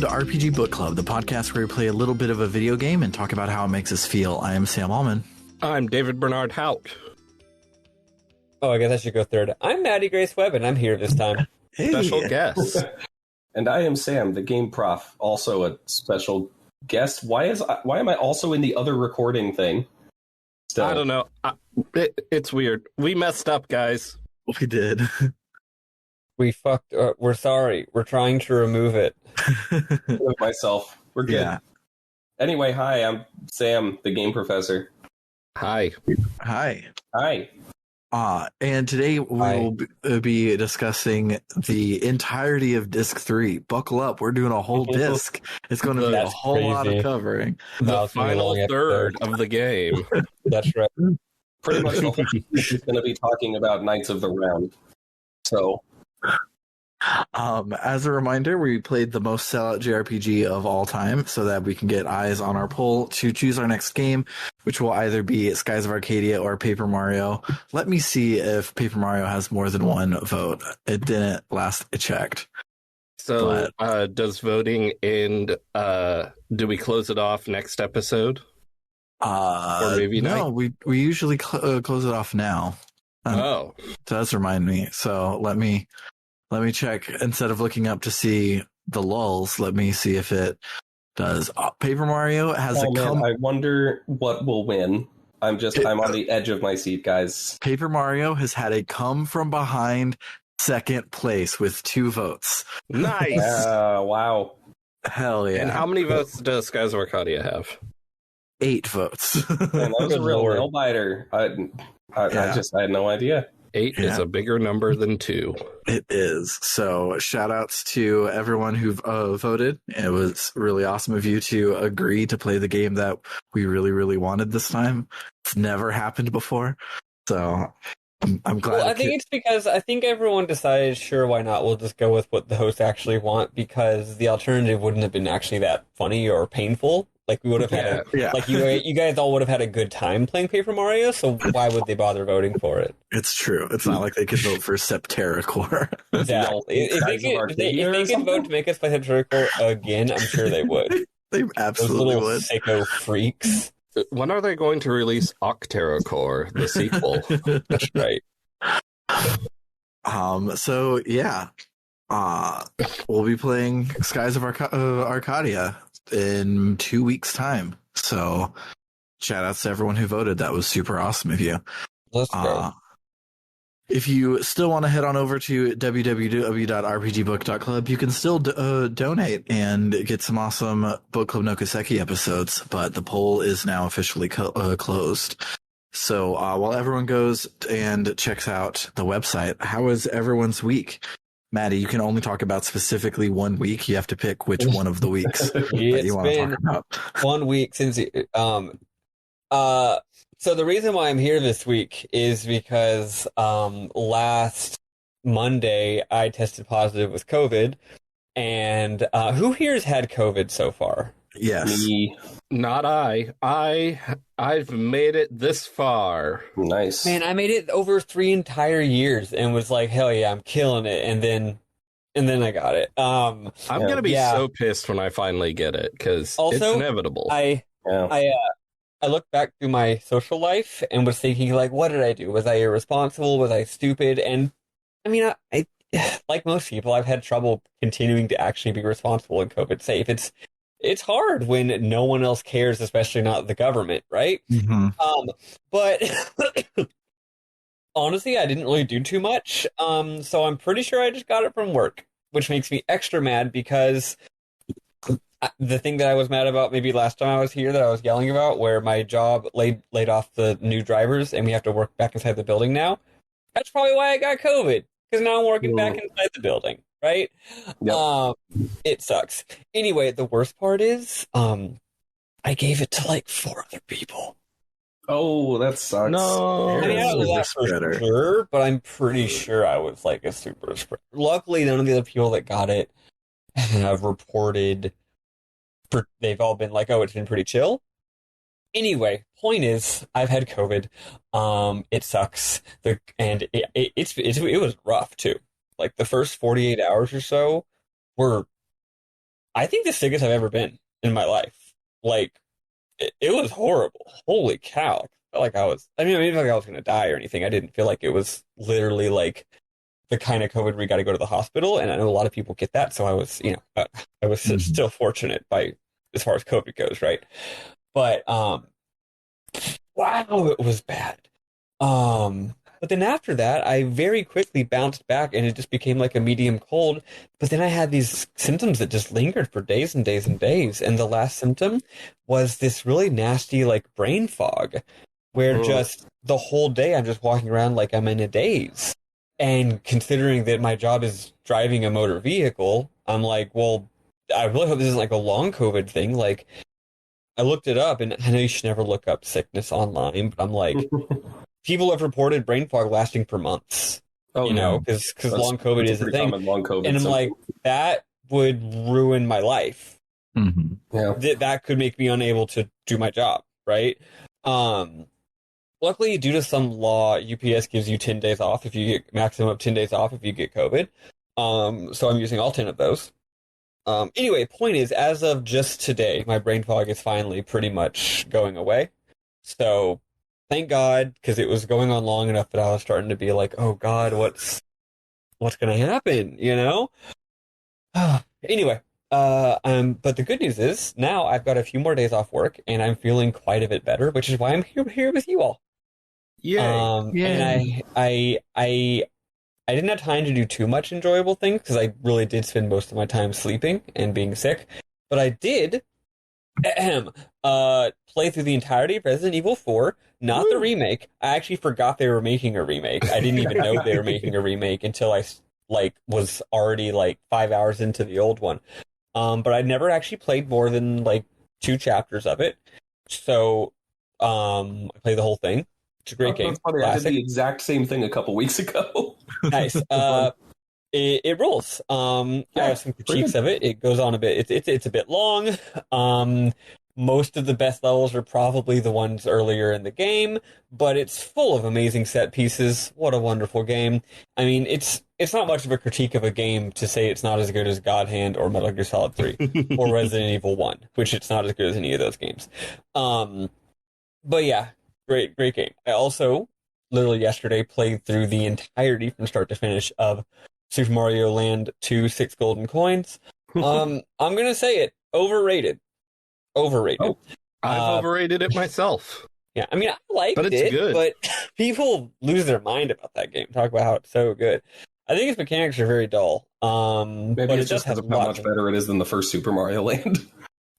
to RPG Book Club, the podcast where we play a little bit of a video game and talk about how it makes us feel. I am Sam Allman. I'm David Bernard Hout. Oh, I guess I should go third. I'm Maddie Grace Webb, and I'm here this time. Hey. Special guest. And I am Sam, the game prof, also a special guest. Why am I also in the other recording thing? Still. I don't know. It's weird. We messed up, guys. We did. We fucked. We're sorry. We're trying to remove it. With myself. We're good. Yeah. Anyway, hi, I'm Sam, the game professor. Hi. Hi. Hi. And today we will be discussing the entirety of Disc 3. Buckle up. We're doing a whole disc. It's going to be a whole lot of covering. The final third of the game. That's right. Pretty much the whole thing is going to be talking about Knights of the Round. So... as a reminder, we played the most sellout JRPG of all time so that we can get eyes on our poll to choose our next game, which will either be Skies of Arcadia or Paper Mario. Let me see if Paper Mario has more than one vote. It didn't last I checked. So does voting end? Do we close it off next episode? Or maybe no, we usually close it off now. Oh. It does remind me. So let me check. Instead of looking up to see the lulls, let me see if it does. Paper Mario has I wonder what will win. I'm on the edge of my seat, guys. Paper Mario has had a come from behind second place with 2 votes. Nice. Wow. Hell yeah. And how many votes does Skies of Arcadia have? 8 votes. Man, that was a real nail biter. I had no idea. 8 is a bigger number than 2. It is. So shout outs to everyone who voted. It was really awesome of you to agree to play the game that we really, really wanted this time. It's never happened before. So I'm glad. Well, I think it's because I think everyone decided, sure, why not? We'll just go with what the hosts actually want, because the alternative wouldn't have been actually that funny or painful. Like, we would have had like you guys all would have had a good time playing Paper Mario, so why would they bother voting for it? It's true. It's not like they could vote for Septerracore. Exactly. If they could vote to make us play Septerracore again, I'm sure they would. They absolutely would. Those little sicko freaks. When are they going to release Octeracore, the sequel? That's right. So yeah, we'll be playing Skies of Arcadia in 2 weeks' time. So shout outs to everyone who voted. That was super awesome of you. Let's go. If you still want to head on over to www.rpgbook.club, you can still donate and get some awesome Book Club no Kaseki episodes, but the poll is now officially closed. So while everyone goes and checks out the website, how was everyone's week? Maddie, you can only talk about specifically 1 week. You have to pick which one of the weeks that you want to talk about. 1 week since so the reason why I'm here this week is because last Monday I tested positive with COVID, and who here has had COVID so far? Yes. Me. Not I. I've made it this far. Nice. Man, I made it over 3 entire years and was like, hell yeah, I'm killing it. And then I got it. I'm going to be so pissed when I finally get it, because it's inevitable. I looked back through my social life and was thinking, like, what did I do? Was I irresponsible? Was I stupid? And I mean, I like most people, I've had trouble continuing to actually be responsible and COVID safe. It's hard when no one else cares, especially not the government, right? Mm-hmm. But honestly, I didn't really do too much. So I'm pretty sure I just got it from work, which makes me extra mad because the thing that I was mad about maybe last time I was here that I was yelling about, where my job laid off the new drivers and we have to work back inside the building now. That's probably why I got COVID, because now I'm working back inside the building. Right? Yep. It sucks. Anyway, the worst part is, I gave it to like 4 other people. Oh, that sucks. No. I mean, I don't know that for sure, but I'm pretty sure I was like a super spreader. Luckily, none of the other people that got it have reported. They've all been like, oh, it's been pretty chill. Anyway, point is, I've had COVID. It sucks. And it was rough too. Like the first 48 hours or so were I think the sickest I've ever been in my life. Like, it was horrible. Holy cow. I felt like I didn't feel like I was going to die or anything. I didn't feel like it was literally like the kind of COVID where you got to go to the hospital. And I know a lot of people get that. So I was, I was still fortunate as far as COVID goes, right? But, wow, it was bad. But then after that, I very quickly bounced back and it just became like a medium cold. But then I had these symptoms that just lingered for days and days and days. And the last symptom was this really nasty, like, brain fog, where just the whole day I'm just walking around like I'm in a daze. And considering that my job is driving a motor vehicle, I'm like, well, I really hope this isn't like a long COVID thing. Like, I looked it up, and I know you should never look up sickness online, but I'm like, people have reported brain fog lasting for months. Oh, because long COVID is a thing. Long COVID and I'm like, that would ruin my life. Mm-hmm. Yeah. That could make me unable to do my job, right? Luckily, due to some law, UPS gives you 10 days off if you get maximum of 10 days off if you get COVID. So I'm using all 10 of those. Anyway, point is, as of just today, my brain fog is finally pretty much going away. So thank God, because it was going on long enough that I was starting to be like, oh God, what's going to happen, Anyway, but the good news is now I've got a few more days off work and I'm feeling quite a bit better, which is why I'm here with you all. Yay. And I didn't have time to do too much enjoyable things because I really did spend most of my time sleeping and being sick. But I did play through the entirety of Resident Evil 4, not the remake. I actually forgot they were making a remake. I didn't even know they were making a remake until I was already 5 hours into the old one. But I never actually played more than 2 chapters of it. So I played the whole thing. It's a great game. Funny. I did the exact same thing a couple weeks ago. Nice. It rules. I have some critiques of it. It goes on a bit. It's a bit long. Most of the best levels are probably the ones earlier in the game, but it's full of amazing set pieces. What a wonderful game. I mean, it's not much of a critique of a game to say it's not as good as God Hand or Metal Gear Solid 3 or Resident Evil 1, which it's not as good as any of those games. But yeah, great game. I also, literally yesterday, played through the entirety from start to finish of Super Mario Land 2 6 Golden Coins. I'm going to say it. Overrated. Oh, I've overrated it myself. Yeah, I mean, I liked but it's good. But people lose their mind about that game. Talk about how it's so good. I think its mechanics are very dull. Maybe but it's just because of how much better it is than the first Super Mario Land.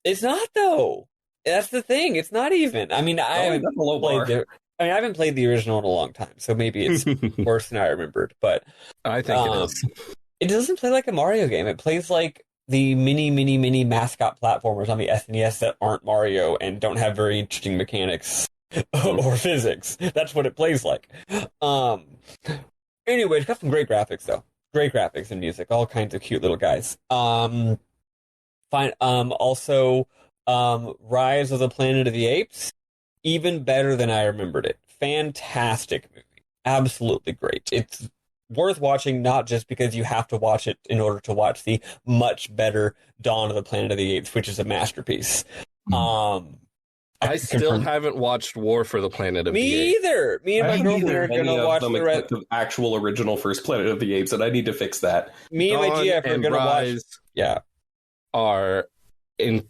It's not, though. That's the thing. It's not even. I mean, I haven't played the original in a long time, so maybe it's worse than I remembered. But I think it is. It doesn't play like a Mario game. It plays like the mini mascot platformers on the SNES that aren't Mario and don't have very interesting mechanics or physics. That's what it plays like. Anyway, it's got some great graphics, though. Great graphics and music. All kinds of cute little guys. Also, Rise of the Planet of the Apes. Even better than I remembered it. Fantastic movie. Absolutely great. It's worth watching, not just because you have to watch it in order to watch the much better Dawn of the Planet of the Apes, which is a masterpiece. I still haven't watched War for the Planet of the Apes. Me either. Me and my girlfriend are going to watch the rest of actual original first Planet of the Apes, and I need to fix that. Me and my GF are going to watch. Yeah, are in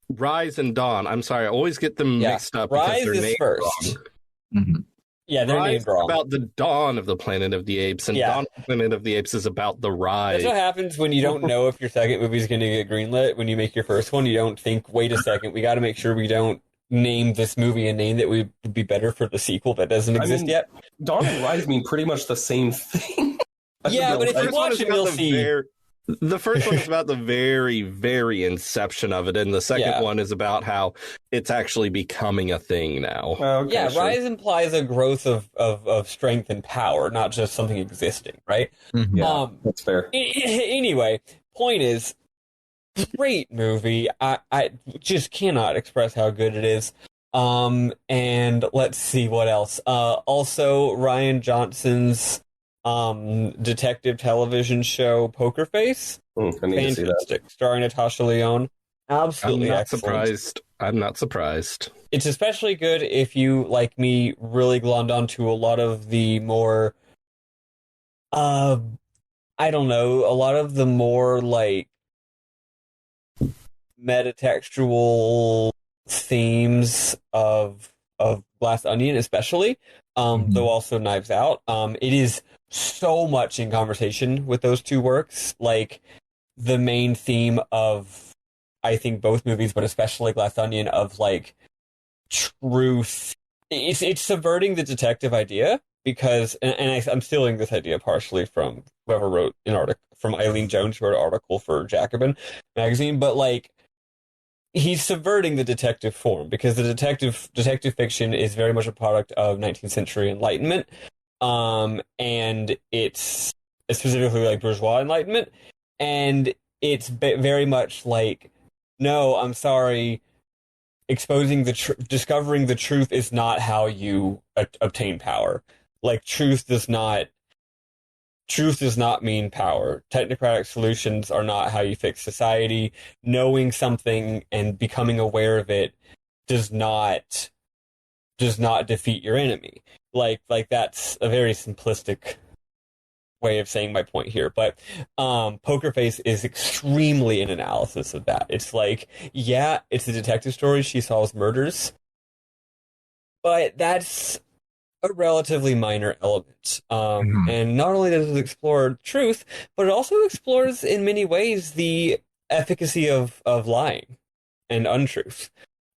Rise and Dawn. I'm sorry, I always get them mixed up Rise because they're named first. wrong. Mm-hmm. Yeah, they're Rise named wrong. About the dawn of the Planet of the Apes, and Dawn of the Planet of the Apes is about the rise. That's what happens when you don't know if your second movie is going to get greenlit. When you make your first one, you don't think, wait a second, we got to make sure we don't name this movie a name that would be better for the sequel that doesn't exist yet. Dawn and Rise mean pretty much the same thing. Yeah, but if you watch it, you'll see. The first one is about the very, very inception of it, and the second one is about how it's actually becoming a thing now. Okay, yeah, sure. Rise implies a growth of strength and power, not just something existing, right? Mm-hmm. Yeah, that's fair. Anyway, point is, great movie. I just cannot express how good it is. And let's see what else. Also, Ryan Johnson's detective television show Poker Face. I need to see that. Fantastic. Starring Natasha Lyonne. Absolutely I'm not excellent. surprised. I'm not surprised. It's especially good if you, like me, really glommed onto a lot of the more, I don't know, a lot of the more, like, metatextual themes of Glass Onion, especially, though also Knives Out. It is so much in conversation with those two works. Like, the main theme of, I think, both movies, but especially Glass Onion, of, like, truth. It's subverting the detective idea, because, and I'm stealing this idea partially from whoever wrote an article, from Eileen Jones, who wrote an article for Jacobin magazine, but, like, he's subverting the detective form, because the detective fiction is very much a product of 19th century Enlightenment, and it's specifically like bourgeois Enlightenment, and it's very much like, no, I'm sorry, exposing discovering the truth is not how you obtain power. Like, truth does not mean power. Technocratic solutions are not how you fix society. Knowing something and becoming aware of it does not defeat your enemy. Like that's a very simplistic way of saying my point here. But Poker Face is extremely an analysis of that. It's like, yeah, it's a detective story. She solves murders. But that's a relatively minor element. And not only does it explore truth, but it also explores in many ways the efficacy of lying and untruth.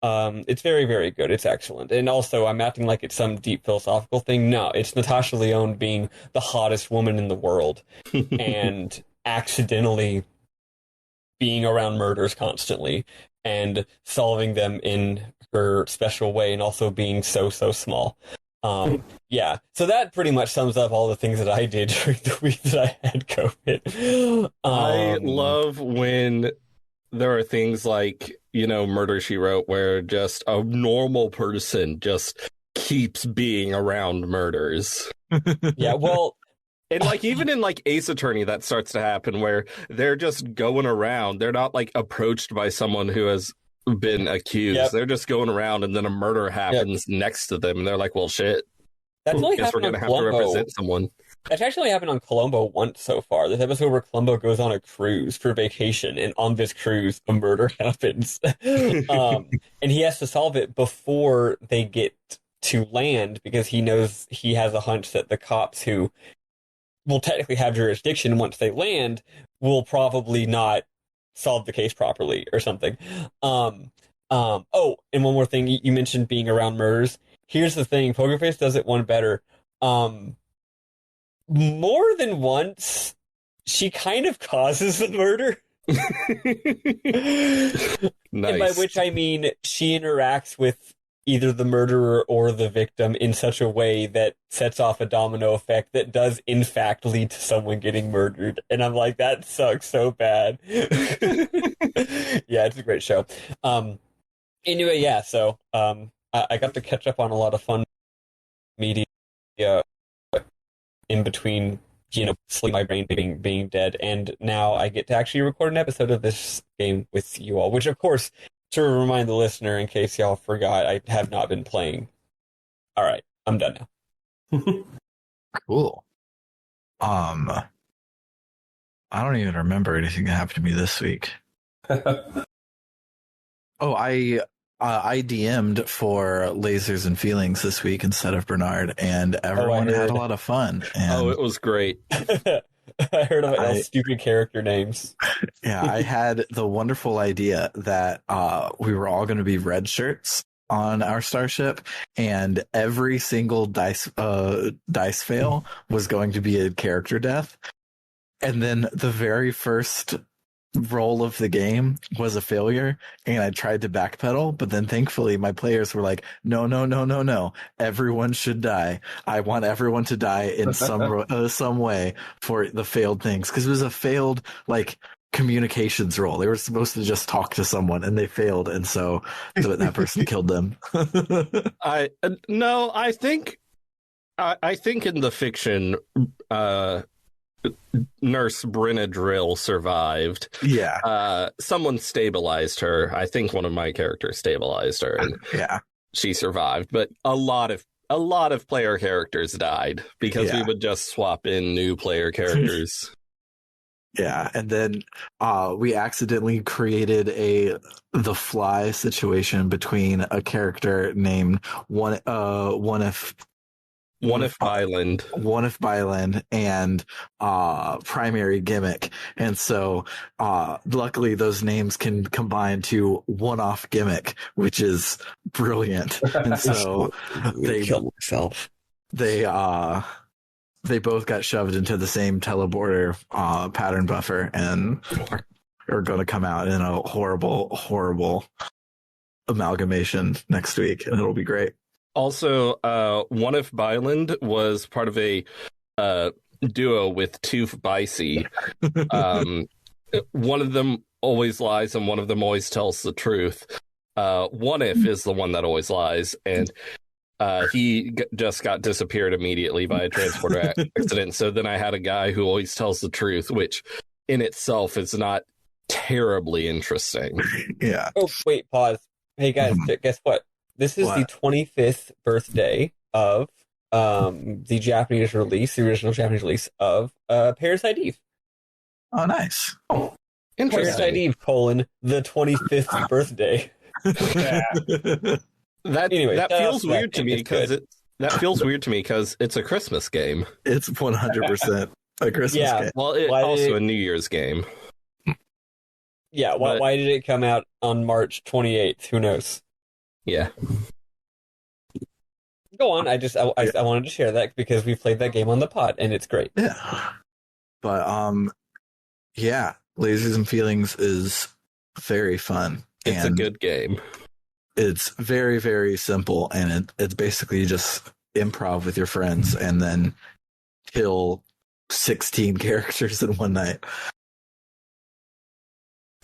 It's very, very good. It's excellent. And also, I'm acting like it's some deep philosophical thing. No, it's Natasha Lyonne being the hottest woman in the world and accidentally being around murders constantly and solving them in her special way, and also being so small. Yeah, so that pretty much sums up all the things that I did during the week that I had COVID. I love when there are things like, Murder, She Wrote, where just a normal person just keeps being around murders. Yeah, well, and like even in like Ace Attorney, that starts to happen where they're just going around. They're not like approached by someone who has been accused. Yep. They're just going around, and then a murder happens next to them, and they're like, well, shit. That's only Guess we're happened going to on have to Columbo. represent someand That's actually happened on Columbo once so far. This episode where Columbo goes on a cruise for vacation, and on this cruise, a murder happens. And he has to solve it before they get to land, because he knows, he has a hunch that the cops who will technically have jurisdiction once they land will probably not solve the case properly or something. Oh, and one more thing. You mentioned being around murders. Here's the thing. Poker Face does it one better. More than once, she kind of causes the murder. Nice. And by which I mean she interacts with either the murderer or the victim in such a way that sets off a domino effect that does in fact lead to someone getting murdered. And I'm like, that sucks so bad. Yeah, it's a great show. Anyway, yeah, so I got to catch up on a lot of fun media in between, sleep, my brain being dead, and now I get to actually record an episode of this game with you all, which, of course, to remind the listener, in case y'all forgot, I have not been playing. All right, I'm done now. Cool. I don't even remember anything that happened to me this week. I DM'd for Lasers and Feelings this week instead of Bernard, and everyone had a lot of fun. And it was great. I heard about all stupid character names. Yeah, I had the wonderful idea that we were all going to be red shirts on our starship, and every single dice fail was going to be a character death. And then the very first roll of the game was a failure, and I tried to backpedal, but then thankfully my players were like, no, everyone should die. I want everyone to die in some way for the failed things, because it was a failed like communications roll. They were supposed to just talk to someone, and they failed, and so that person killed them. I think in the fiction, Nurse Brenadrill survived. Yeah. Someone stabilized her. I think one of my characters stabilized her, and Yeah. she survived. But a lot of player characters died because we would just swap in new player characters. Yeah, and then we accidentally created the fly situation between a character named one if Byland and primary gimmick, and so luckily those names can combine to one off gimmick, which is brilliant. And so they killed myself. They both got shoved into the same teleporter pattern buffer and are going to come out in a horrible amalgamation next week, and it'll be great. Also, one of Byland was part of a duo with Toof Bicey. One of them always lies and one of them always tells the truth. One if is the one that always lies, and he just got disappeared immediately by a transporter accident. So then I had a guy who always tells the truth, which in itself is not terribly interesting. Yeah. Oh, wait, pause. Hey, guys, guess what? This is the 25th birthday of the Japanese release, the original Japanese release of Parasite Eve. Oh, nice. Oh, Interesting. Parasite Eve, the 25th birthday. That feels weird to me because it's a Christmas game. It's 100% a Christmas game. Well, it's also a New Year's game. Yeah, why did it come out on March 28th? Who knows? Yeah. Go on. I wanted to share that because we played that game on the pod and it's great. Yeah. But yeah, Lasers and Feelings is very fun. It's a good game. It's very, very simple, and it's basically just improv with your friends and then kill 16 characters in one night.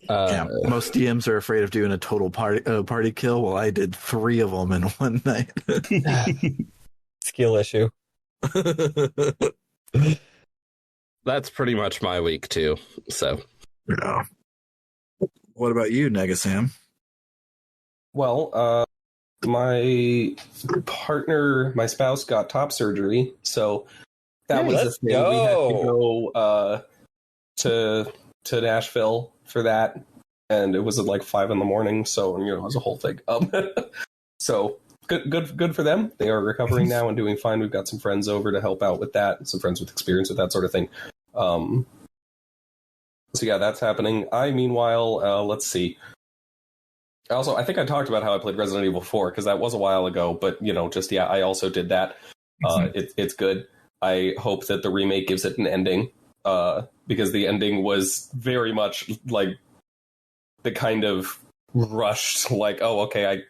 Most DMs are afraid of doing a total party kill. Well, I did 3 of them in one night. Skill issue. That's pretty much my week too. So, yeah. What about you, Negasam? Well, my spouse got top surgery, so that was the thing. Go. We had to go to Nashville for that, and it was at like 5 a.m. So it was a whole thing. So good for them. They are recovering now and doing fine. We've got some friends over to help out with that. Some friends with experience with that sort of thing. So yeah, that's happening. Meanwhile, let's see. Also, I think I talked about how I played Resident Evil 4 because that was a while ago, but I also did that. It's good. I hope that the remake gives it an ending, because the ending was very much like the kind of rushed, like, oh, okay,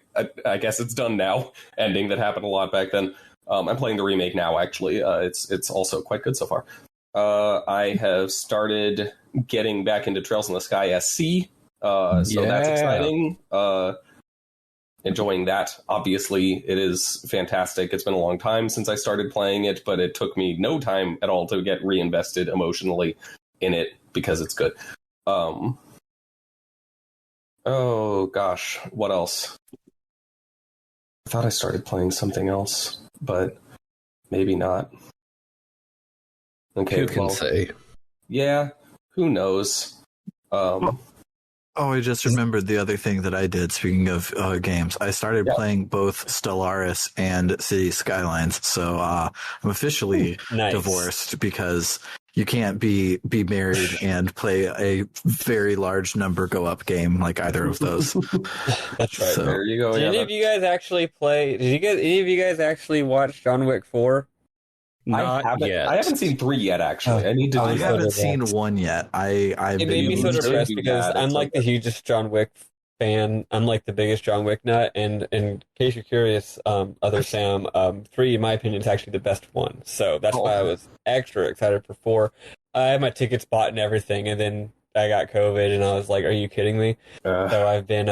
I guess it's done now ending that happened a lot back then. I'm playing the remake now, actually. It's also quite good so far. I have started getting back into Trails in the Sky SC. So that's exciting. Enjoying that. Obviously, it is fantastic. It's been a long time since I started playing it, but it took me no time at all to get reinvested emotionally in it because it's good. Oh gosh, what else? I thought I started playing something else, but maybe not. Okay, who can say? Yeah, who knows? Oh, I just remembered the other thing that I did, speaking of games. I started playing both Stellaris and City Skylines, so I'm officially divorced because you can't be married and play a very large number go up game like either of those. That's right. So, there you go. Did any of you guys actually play? Any of you guys actually watch John Wick 4? Not yet. I haven't seen 3 yet, actually. I need to. I do haven't that. seen 1 yet. It It made me so depressed because I'm like the hugest John Wick fan. I'm like the biggest John Wick nut. And in case you're curious, other Sam, 3, in my opinion, is actually the best one. So that's why I was extra excited for 4. I had my tickets bought and everything, and then I got COVID, and I was like, "Are you kidding me?" So I've been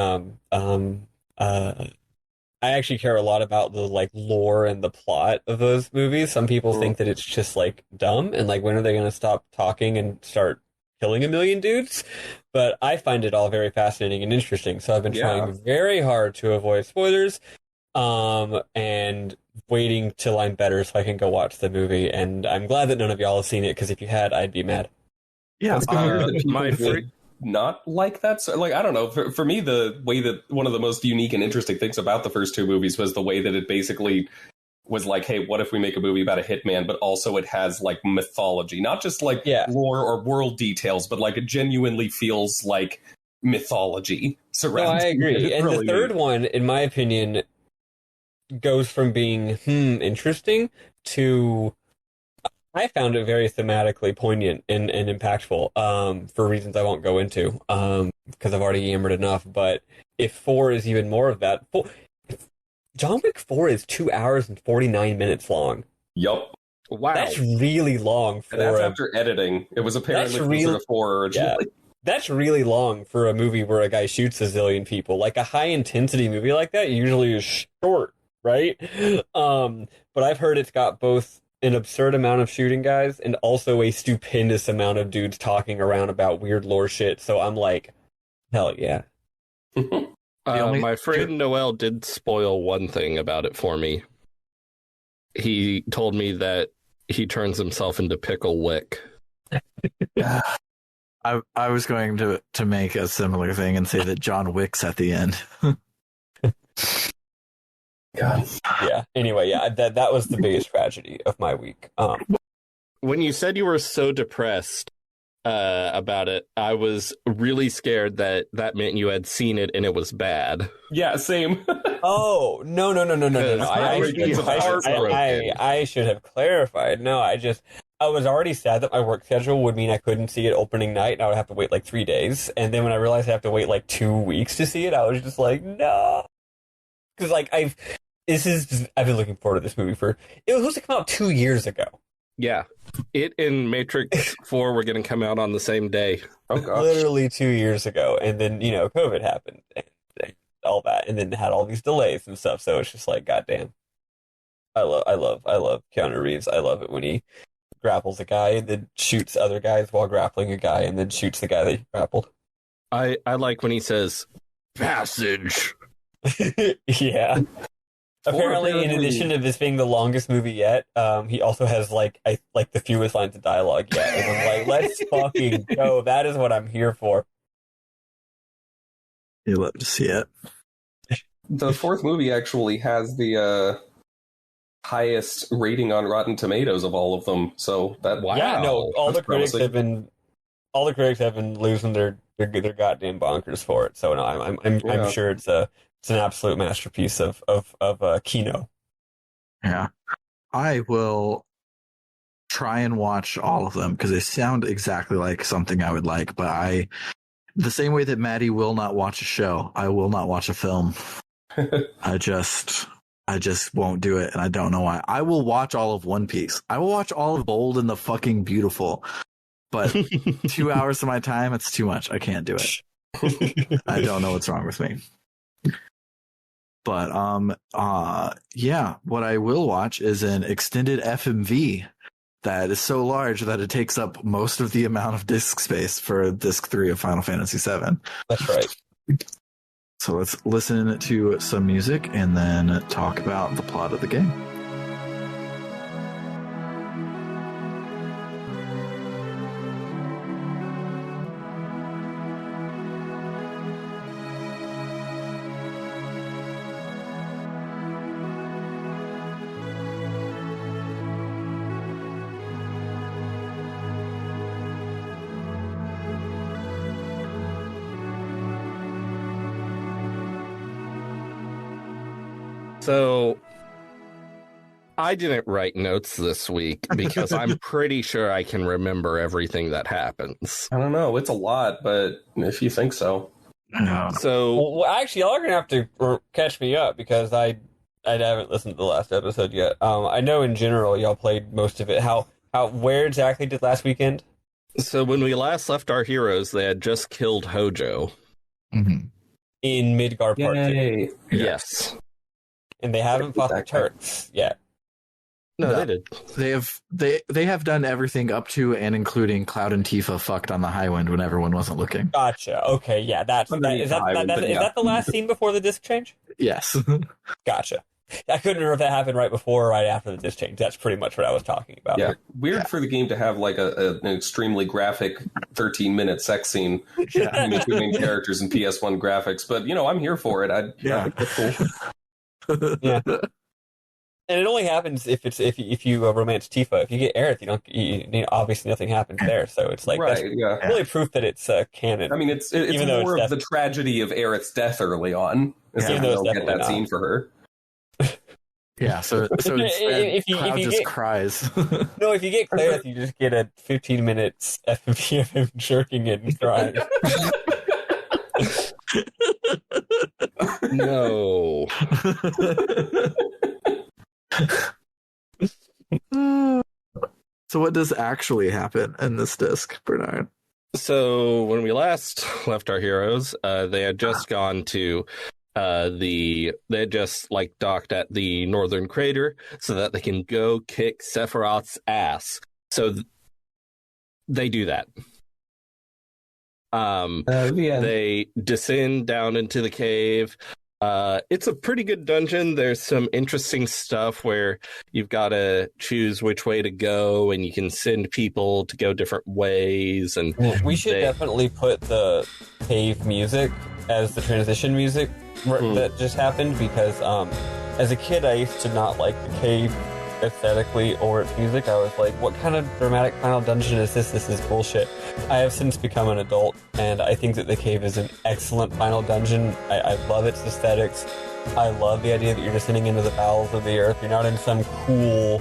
I actually care a lot about the like lore and the plot of those movies. Some people think that it's just like dumb and like when are they going to stop talking and start killing a million dudes? But I find it all very fascinating and interesting. So I've been trying very hard to avoid spoilers, and waiting till I'm better so I can go watch the movie. And I'm glad that none of y'all have seen it because if you had, I'd be mad. Yeah, My not like that. So, like, I don't know. For me, the way that one of the most unique and interesting things about the first two movies was the way that it basically was like, hey, what if we make a movie about a hitman, but also it has like mythology, not just like lore or world details, but like it genuinely feels like mythology surrounding. No, I agree. And really the third one, in my opinion, goes from being interesting to I found it very thematically poignant and impactful, for reasons I won't go into, because I've already yammered enough. But if 4 is even more of that, John Wick 4 is 2 hours and 49 minutes long. Yup. Wow. That's really long for... And that's after editing. It was apparently closer to 4 originally. Yeah, that's really long for a movie where a guy shoots a zillion people. Like, a high-intensity movie like that usually is short, right? But I've heard it's got both an absurd amount of shooting guys and also a stupendous amount of dudes talking around about weird lore shit. So I'm like, hell yeah. My friend Noel did spoil one thing about it for me. He told me that he turns himself into Pickle Wick. I was going to make a similar thing and say that John Wick's at the end. God. Yeah. Anyway, yeah, that was the biggest tragedy of my week. When you said you were so depressed about it, I was really scared that meant you had seen it and it was bad. Yeah, same. Oh, no. I should have clarified. No, I was already sad that my work schedule would mean I couldn't see it opening night and I would have to wait like 3 days. And then when I realized I have to wait like 2 weeks to see it, I was just like, no. Because like I've been looking forward to this movie it was supposed to come out 2 years ago. Yeah. It and Matrix 4 were going to come out on the same day. Oh, gosh. Literally 2 years ago. And then, COVID happened and all that. And then had all these delays and stuff. So it's just like, goddamn. I love Keanu Reeves. I love it when he grapples a guy and then shoots other guys while grappling a guy and then shoots the guy that he grappled. I like when he says, passage. Yeah. Apparently, in addition to this being the longest movie yet, he also has like the fewest lines of dialogue yet. And I'm like, let's fucking go. That is what I'm here for. You love to see it. The fourth movie actually has the highest rating on Rotten Tomatoes of all of them. So that yeah, no, all the critics have been losing their goddamn bonkers for it. So no, I'm sure it's an absolute masterpiece of Kino. Yeah, I will try and watch all of them because they sound exactly like something I would like. But the same way that Maddie will not watch a show, I will not watch a film. I just won't do it, and I don't know why. I will watch all of One Piece. I will watch all of Bold and the fucking Beautiful. But 2 hours of my time, it's too much. I can't do it. I don't know what's wrong with me. But yeah, what I will watch is an extended FMV that is so large that it takes up most of the amount of disk space for disc 3 of Final Fantasy VII. That's right. So let's listen to some music and then talk about the plot of the game. So I didn't write notes this week because I'm pretty sure I can remember everything that happens. I don't know. It's a lot, but if you think so. So well, actually, y'all are gonna have to catch me up because I haven't listened to the last episode yet. I know in general y'all played most of it. Where exactly did last weekend? So when we last left our heroes, they had just killed Hojo. Mm-hmm. In Midgar Part 2. Yes. and they haven't fought the Turks yet. No, No. they did. They have done everything up to and including Cloud and Tifa fucked on the Highwind when everyone wasn't looking. Gotcha. Okay, yeah, is that the last scene before the disc change? Yes. Gotcha. I couldn't remember if that happened right before or right after the disc change. That's pretty much what I was talking about. Yeah, weird for the game to have like an extremely graphic 13-minute sex scene between the two main characters in PS1 graphics, but I'm here for it. That's cool. Yeah. And it only happens if you romance Tifa. If you get Aerith, obviously nothing happens there. So it's like that's really proof that it's canon. I mean, it's more of the tragedy of Aerith's death early on. Even though it's get that scene for her. Yeah, so instead, if you just get, cries. No, if you get Clarith, you just get a 15 minutes FMV of him jerking it and crying. No. So what does actually happen in this disc, Bernard? So when we last left our heroes, they had just gone to they had just docked at the northern crater so that they can go kick Sephiroth's ass. So they do that. They descend down into the cave. It's a pretty good dungeon. There's some interesting stuff where you've got to choose which way to go, and you can send people to go different ways. And we should definitely put the cave music as the transition music that just happened, because as a kid I used to not like the cave aesthetically or its music. I was like, what kind of dramatic final dungeon is this? This is bullshit. I have since become an adult, and I think that the cave is an excellent final dungeon. I love its aesthetics. I love the idea that you're descending into the bowels of the earth. You're not in some cool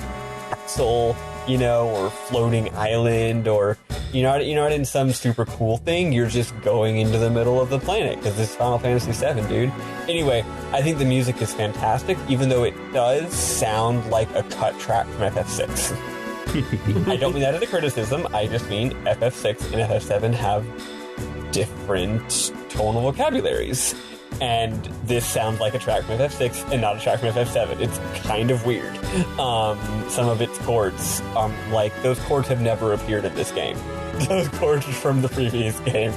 castle, or floating island, or you're not in some super cool thing. You're just going into the middle of the planet, because it's Final Fantasy VII, dude. Anyway, I think the music is fantastic, even though it does sound like a cut track from FF6. I don't mean that as a criticism. I just mean FF6 and FF7 have different tonal vocabularies. And this sounds like a track from FF6 and not a track from FF7. It's kind of weird. Some of its chords, those chords have never appeared in this game. Those chords are from the previous game.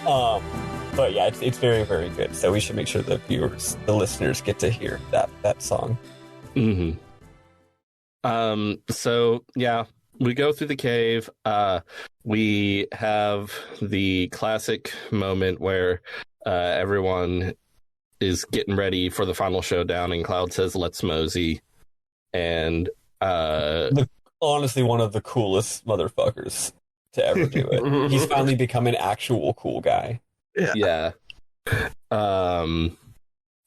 But yeah, it's very, very good. So we should make sure the listeners get to hear that song. Mm-hmm. So yeah, we go through the cave. We have the classic moment where everyone is getting ready for the final showdown, and Cloud says, "Let's mosey." And honestly, one of the coolest motherfuckers to ever do it. He's finally become an actual cool guy. Yeah.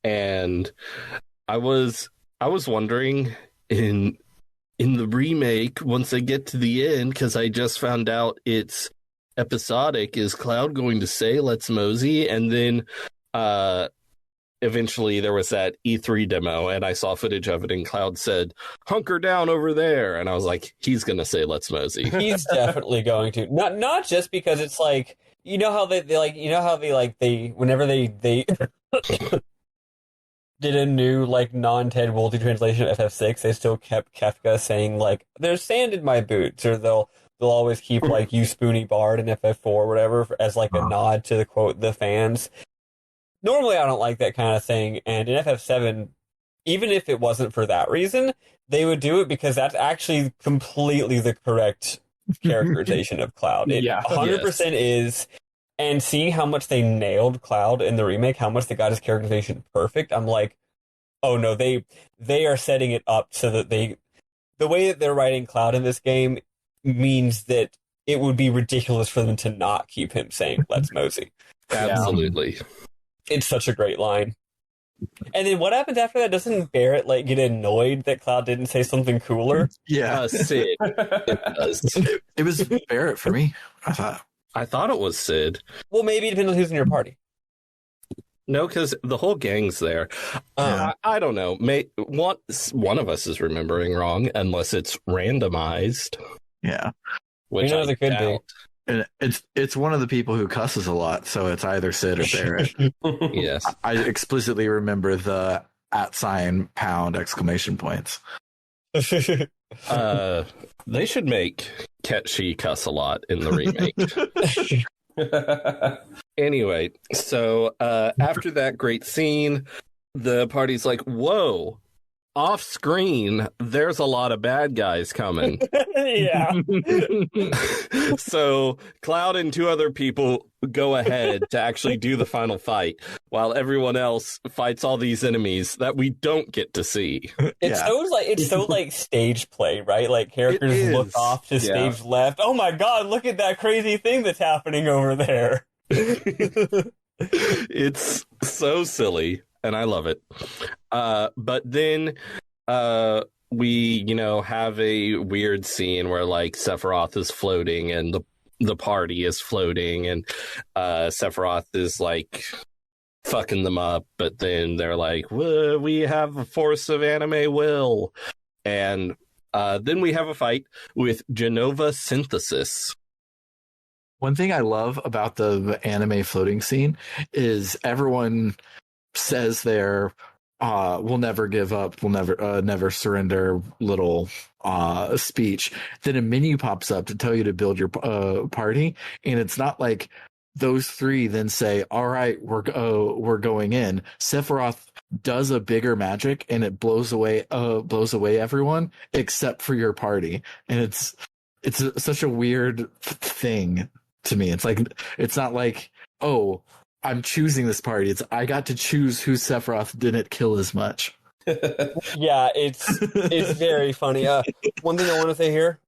And I was wondering in the remake, once they get to the end, because I just found out it's episodic, is Cloud going to say "Let's mosey"? And then eventually there was that E3 demo, and I saw footage of it, and Cloud said, "Hunker down over there," and I was like, he's gonna say "Let's mosey." He's definitely going to. Not just because it's like, whenever they did a new non-Ted Wolty translation of FF6, they still kept Kefka saying "There's sand in my boots," or they'll always keep "You spoony bard" in FF4 or whatever as a nod to the quote the fans. Normally I don't like that kind of thing, and in FF7, even if it wasn't for that reason, they would do it because that's actually completely the correct characterization of Cloud. It 100% is. And seeing how much they nailed Cloud in the remake, how much they got his characterization perfect, I'm like, oh no, they are setting it up so that the way that they're writing Cloud in this game means that it would be ridiculous for them to not keep him saying "Let's mosey." Absolutely. It's such a great line. And then what happens after that? Doesn't Barrett get annoyed that Cloud didn't say something cooler? Yeah. Sid. It does. It was Barrett for me, I thought it was Sid. Well, maybe it depends on who's in your party. No, because the whole gang's there. I don't know. One of us is remembering wrong, unless it's randomized. Yeah. Which it could be. And it's one of the people who cusses a lot, so it's either Sid or Barrett. Yes. I explicitly remember the @ exclamation points. They should make Ketchi cuss a lot in the remake. Anyway, so after that great scene, the party's like, whoa, off screen, there's a lot of bad guys coming. Yeah. So Cloud and 2 other people go ahead to actually do the final fight, while everyone else fights all these enemies that we don't get to see. It's so like stage play, right? Like characters look off to stage left. Oh my god, look at that crazy thing that's happening over there. It's so silly, and I love it. But then we, have a weird scene where like Sephiroth is floating and the party is floating, and Sephiroth is like fucking them up, but then they're like, we have a force of anime will. And then we have a fight with Genova Synthesis. One thing I love about the anime floating scene is everyone says their we'll never give up, we'll never surrender little speech. Then a menu pops up to tell you to build your party, and it's not like those 3 then say, all right, we're going in. Sephiroth does a bigger magic and it blows away everyone except for your party. And it's such a weird thing to me. It's not like, oh, I'm choosing this party. It's I got to choose who Sephiroth didn't kill as much. Yeah, it's very funny. One thing I want to say here,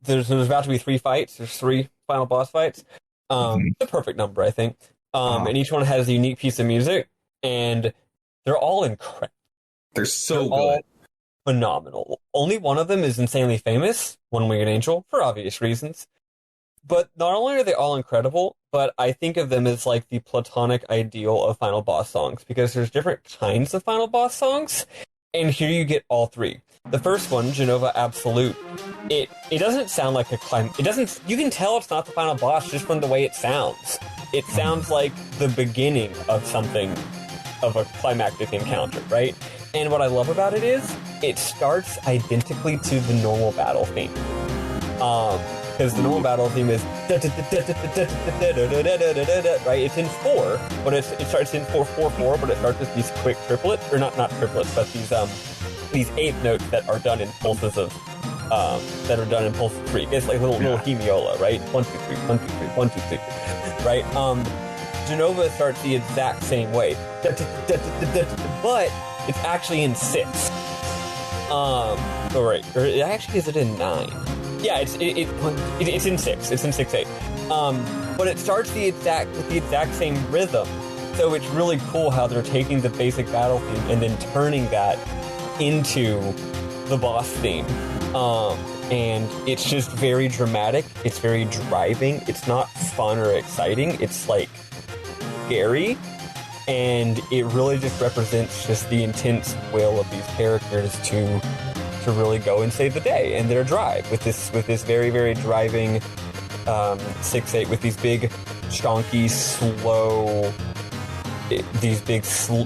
there's about to be 3 fights. There's 3 final boss fights. The perfect number, I think. And each one has a unique piece of music, and they're all incredible. They're good. Phenomenal. Only one of them is insanely famous, One Winged Angel, for obvious reasons. But not only are they all incredible, but I think of them as like the platonic ideal of final boss songs, because there's different kinds of final boss songs, and here you get all 3. The first one, Genova Absolute, it doesn't sound like a climb. It doesn't. You can tell it's not the final boss just from the way it sounds. It sounds like the beginning of something, of a climactic encounter, right? And what I love about it is it starts identically to the normal battle theme. Because the normal battle theme is right. It's in 4, but it starts in 4/4/4, but it starts with these quick triplets, or not triplets, but these 8th notes that are done in pulses of that are done in pulse 3. It's like little hemiola, right? 1 2 3 1 2 3 1 2 3, right? Genova starts the exact same way, but it's actually in 6. Or actually, is it in 9? Yeah, it's in 6. It's in 6/8. But it starts with the exact same rhythm. So it's really cool how they're taking the basic battle theme and then turning that into the boss theme. And it's just very dramatic. It's very driving. It's not fun or exciting. It's like scary. And it really just represents just the intense will of these characters to really go and save the day, and their drive with this very, very driving 6/8 with these big, chonky, slow,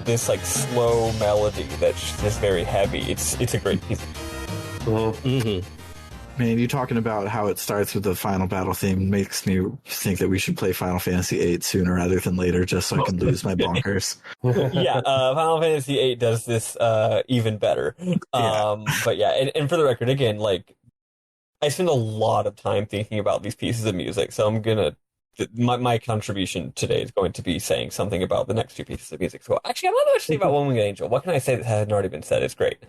this like slow melody that's just very heavy. It's a great piece. Mm-hmm. Man, you talking about how it starts with the final battle theme makes me think that we should play Final Fantasy VIII sooner rather than later, just so I can lose my bonkers. Yeah, Final Fantasy VIII does this even better. But yeah, and for the record, again, like, I spend a lot of time thinking about these pieces of music, so I'm gonna... My contribution today is going to be saying something about the next 2 pieces of music. So actually, I don't know much to say about One Winged Angel. What can I say that hasn't already been said? It's great.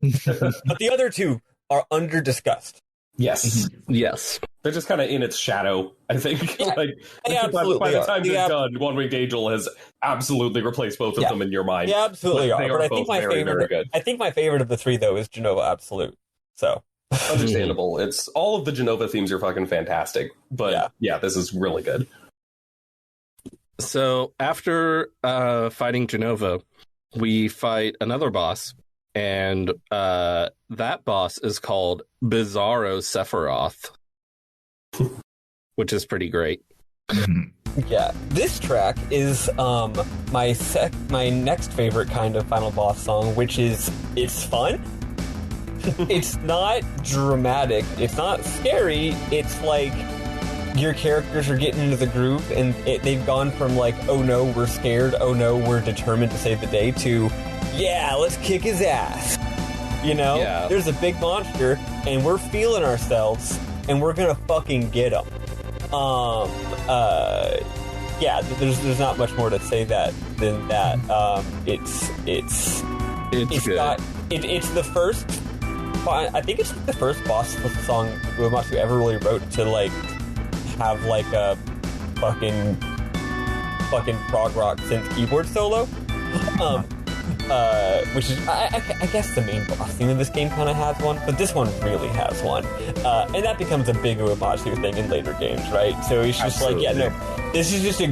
But the other 2 are under-discussed. Yes. Yes. They're just kind of in its shadow, I think. Yeah, Like, they absolutely by the time are. they're done, One Winged Angel has absolutely replaced both of them in your mind. They absolutely are. But I think very good. I think my favorite of the 3, though, is Genova Absolute. So Understandable. It's all of the Genova themes are fucking fantastic. But yeah, this is really good. So after fighting Genova, we fight another boss, and that boss is called Bizarro Sephiroth, which is pretty great. Yeah, this track is my next favorite kind of final boss song, which is it's fun. It's not dramatic. It's not scary. It's like your characters are getting into the groove, and they've gone from like, oh no, we're scared, oh no, we're determined to save the day, to yeah, let's kick his ass. You know, There's a big monster, and we're feeling ourselves, and we're gonna fucking get him. Yeah, there's not much more to say than that. It's good. It's the first. I think it's the first boss song Uematsu ever really wrote to like have like a fucking prog rock synth keyboard solo. Which is, I guess the main boss theme of this game kind of has one, but this one really has one. And that becomes a big Uematsu thing in later games, right? So he's just Absolutely. Like, yeah, no, this is just a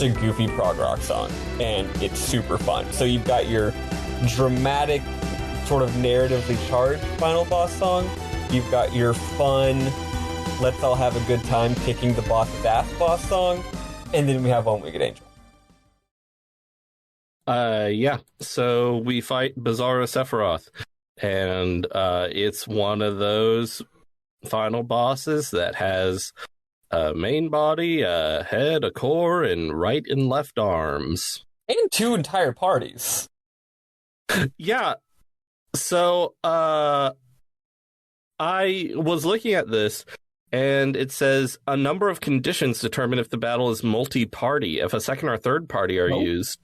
goofy prog rock song, and it's super fun. So you've got your dramatic, sort of narratively charged final boss song. You've got your fun, let's all have a good time kicking the boss's ass boss song, and then we have One Winged Angel. Yeah, so we fight Bizarro Sephiroth, and it's one of those final bosses that has a main body, a head, a core, and right and left arms. And 2 entire parties. Yeah, so I was looking at this, and it says a number of conditions determine if the battle is multi-party. If a second or third party are used...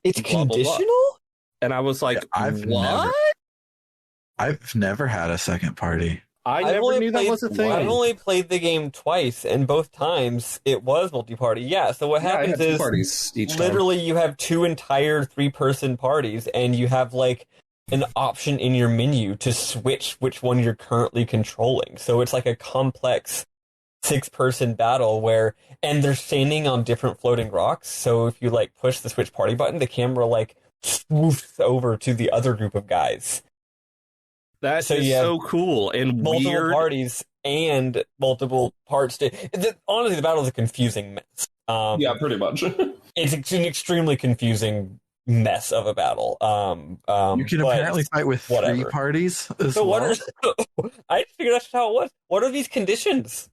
It's blah, conditional? blah, blah. And I was like, what? I've never had a second party. I never knew that was a thing. I've only played the game twice, and both times it was multi-party. Yeah, so what happens is parties each literally time. You have 2 entire 3-person parties, and you have like an option in your menu to switch which one you're currently controlling. So it's like a complex 6-person battle and they're standing on different floating rocks. So if you like push the switch party button, the camera like swoofs over to the other group of guys. That's so cool and multiple weird. parties and multiple parts. Honestly, the battle is a confusing mess. Yeah, pretty much. It's an extremely confusing mess of a battle. You can apparently fight with 3 parties as well. I just figured that's how it was. What are these conditions?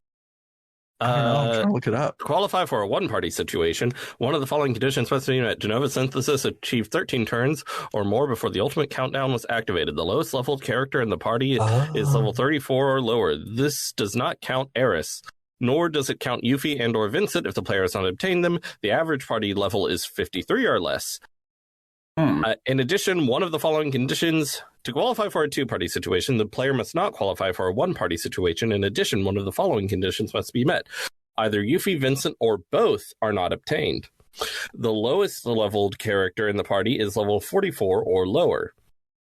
I don't know. I'm trying to look it up. To qualify for a one-party situation, one of the following conditions must be met. Genova Synthesis achieved 13 turns or more before the ultimate countdown was activated. The lowest leveled character in the party is level 34 or lower. This does not count Eris, nor does it count Yuffie and or Vincent if the player has not obtained them. The average party level is 53 or less. In addition, one of the following conditions: to qualify for a 2-party situation, the player must not qualify for a 1-party situation. In addition, one of the following conditions must be met: either Yuffie, Vincent, or both are not obtained. The lowest leveled character in the party is level 44 or lower.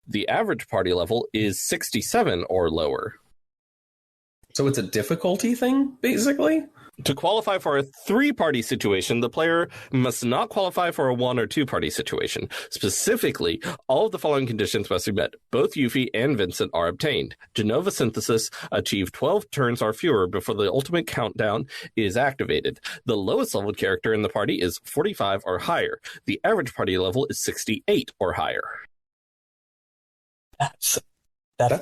The average party level is 67 or lower. So it's a difficulty thing, basically? To qualify for a 3-party situation, the player must not qualify for a 1- or 2-party situation. Specifically, all of the following conditions must be met. Both Yuffie and Vincent are obtained. Genova Synthesis achieved 12 turns or fewer before the ultimate countdown is activated. The lowest leveled character in the party is 45 or higher. The average party level is 68 or higher. That's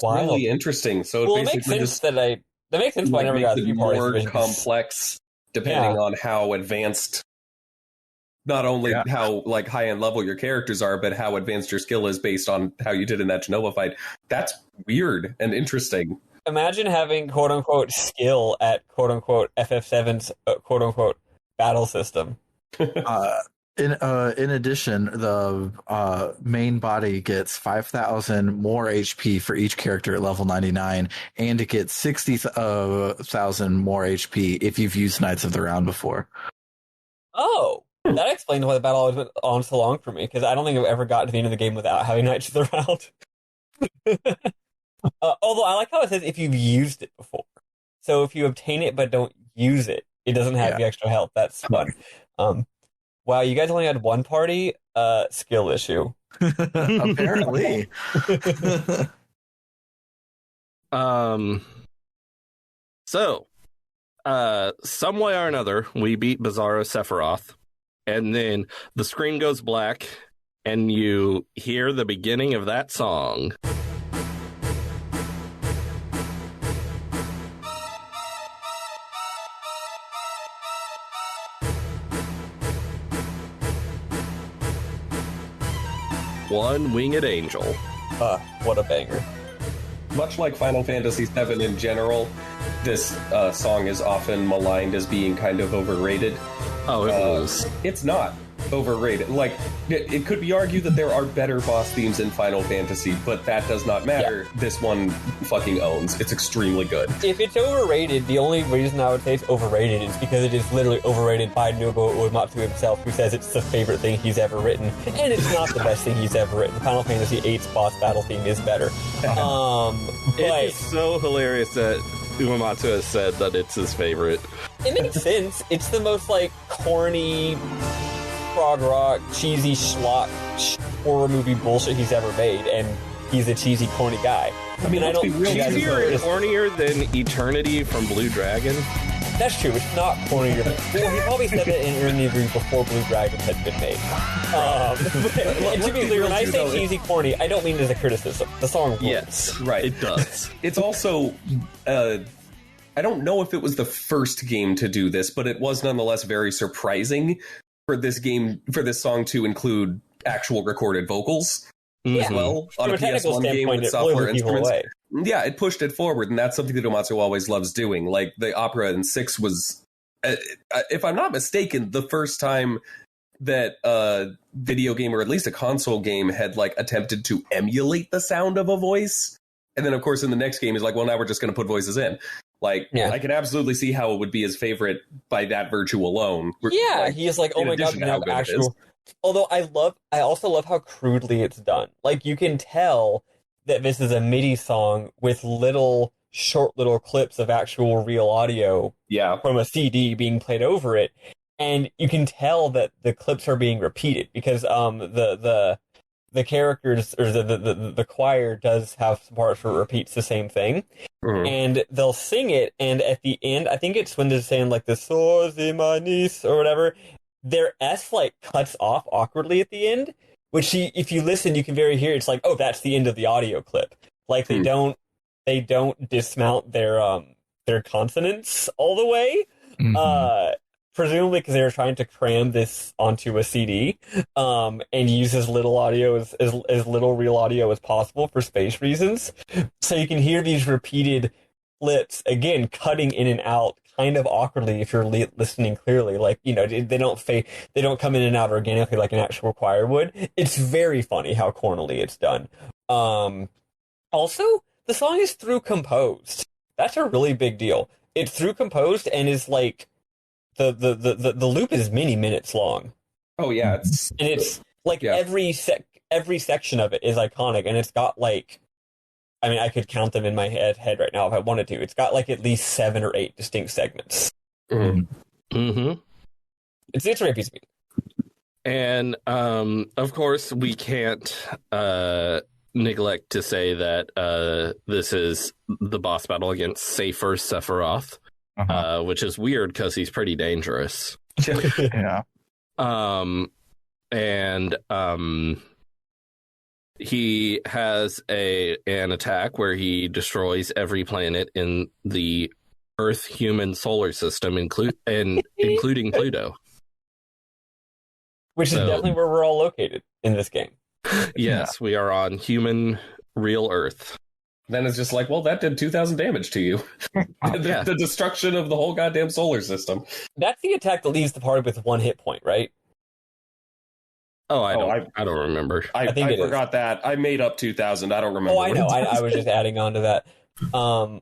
wild. Really interesting. So it makes sense that makes sense why I never got 3 parties. More complex, depending on how advanced, not only how like high end level your characters are, but how advanced your skill is based on how you did in that Genova fight. That's weird and interesting. Imagine having quote unquote skill at quote unquote FF7's quote unquote battle system. In addition, the main body gets 5,000 more HP for each character at level 99, and it gets 60,000 more HP if you've used Knights of the Round before. Oh, that explains why the battle always went on so long for me, because I don't think I've ever gotten to the end of the game without having Knights of the Round. Although I like how it says if you've used it before. So if you obtain it but don't use it, it doesn't have the extra health. That's fun. Wow, you guys only had 1 party? Skill issue. Apparently. So, some way or another, we beat Bizarro Sephiroth, and then the screen goes black, and you hear the beginning of that song. One Winged Angel. What a banger. Much like Final Fantasy VII in general, this song is often maligned as being kind of overrated. Oh, it was. It's not overrated. Like, it could be argued that there are better boss themes in Final Fantasy, but that does not matter. Yeah. This one fucking owns. It's extremely good. If it's overrated, the only reason I would say it's overrated is because it is literally overrated by Nobuo Uematsu himself, who says it's the favorite thing he's ever written, and it's not the best thing he's ever written. Final Fantasy VIII's boss battle theme is better. It is so hilarious that Uematsu has said that it's his favorite. It makes sense. It's the most, like, corny, prog rock, cheesy schlock horror movie bullshit he's ever made, and he's a cheesy, corny guy. I mean, let's be real. Cheesier and cornier than Eternity from Blue Dragon? That's true. It's not cornier. Well, he probably said that in Eternity before Blue Dragon had been made. And to be clear, when I say cheesy, corny, I don't mean it as a criticism. The song works. Yes, right. It does. It's also... I don't know if it was the first game to do this, but it was nonetheless very surprising for this song to include actual recorded vocals as well on a PS1 game with software instruments. Yeah, it pushed it forward, and that's something that Uematsu always loves doing. Like, the opera in 6 was, if I'm not mistaken, the first time that a video game, or at least a console game, had, like, attempted to emulate the sound of a voice. And then, of course, in the next game, he's like, well, now we're just going to put voices in. Like, yeah. I can absolutely see how it would be his favorite by that virtue alone. Yeah, like, he is like, oh my god, we have actual... Although I also love how crudely it's done. Like, you can tell that this is a MIDI song with short little clips of actual real audio from a CD being played over it. And you can tell that the clips are being repeated because the characters, or the choir does have some parts where it repeats the same thing. Mm-hmm. And they'll sing it, and at the end, I think it's when they're saying, like, the Sozimanis or whatever, their S, like, cuts off awkwardly at the end, which if you listen, you can very hear, it's like, oh, that's the end of the audio clip. Like, they don't dismount their consonants all the way. Mm-hmm. Presumably because they were trying to cram this onto a CD, and use as little audio as little real audio as possible for space reasons. So you can hear these repeated clips, again, cutting in and out kind of awkwardly if you're listening clearly. Like, you know, they don't come in and out organically like an actual choir would. It's very funny how cornily it's done. Also, the song is through composed. That's a really big deal. It's through composed and is like, the loop is many minutes long. Oh yeah, it's like every section of it is iconic, and it's got, like, I mean, I could count them in my head right now if I wanted to. It's got, like, at least 7 or 8 distinct segments. Mm-hmm. Mm-hmm. It's a great piece of music. And of course, we can't neglect to say that this is the boss battle against Safer Sephiroth. Uh-huh. Which is weird because he's pretty dangerous. Yeah. And he has an attack where he destroys every planet in the Earth-human solar system, including Pluto. Which is definitely where we're all located in this game. Yes, we are on human, real Earth. Then it's just like, well, that did 2,000 damage to you. The destruction of the whole goddamn solar system. That's the attack that leaves the party with 1 hit point, right? Oh, I don't remember. I forgot that. I made up 2,000. I don't remember. Oh, I know. I was just adding on to that. Fun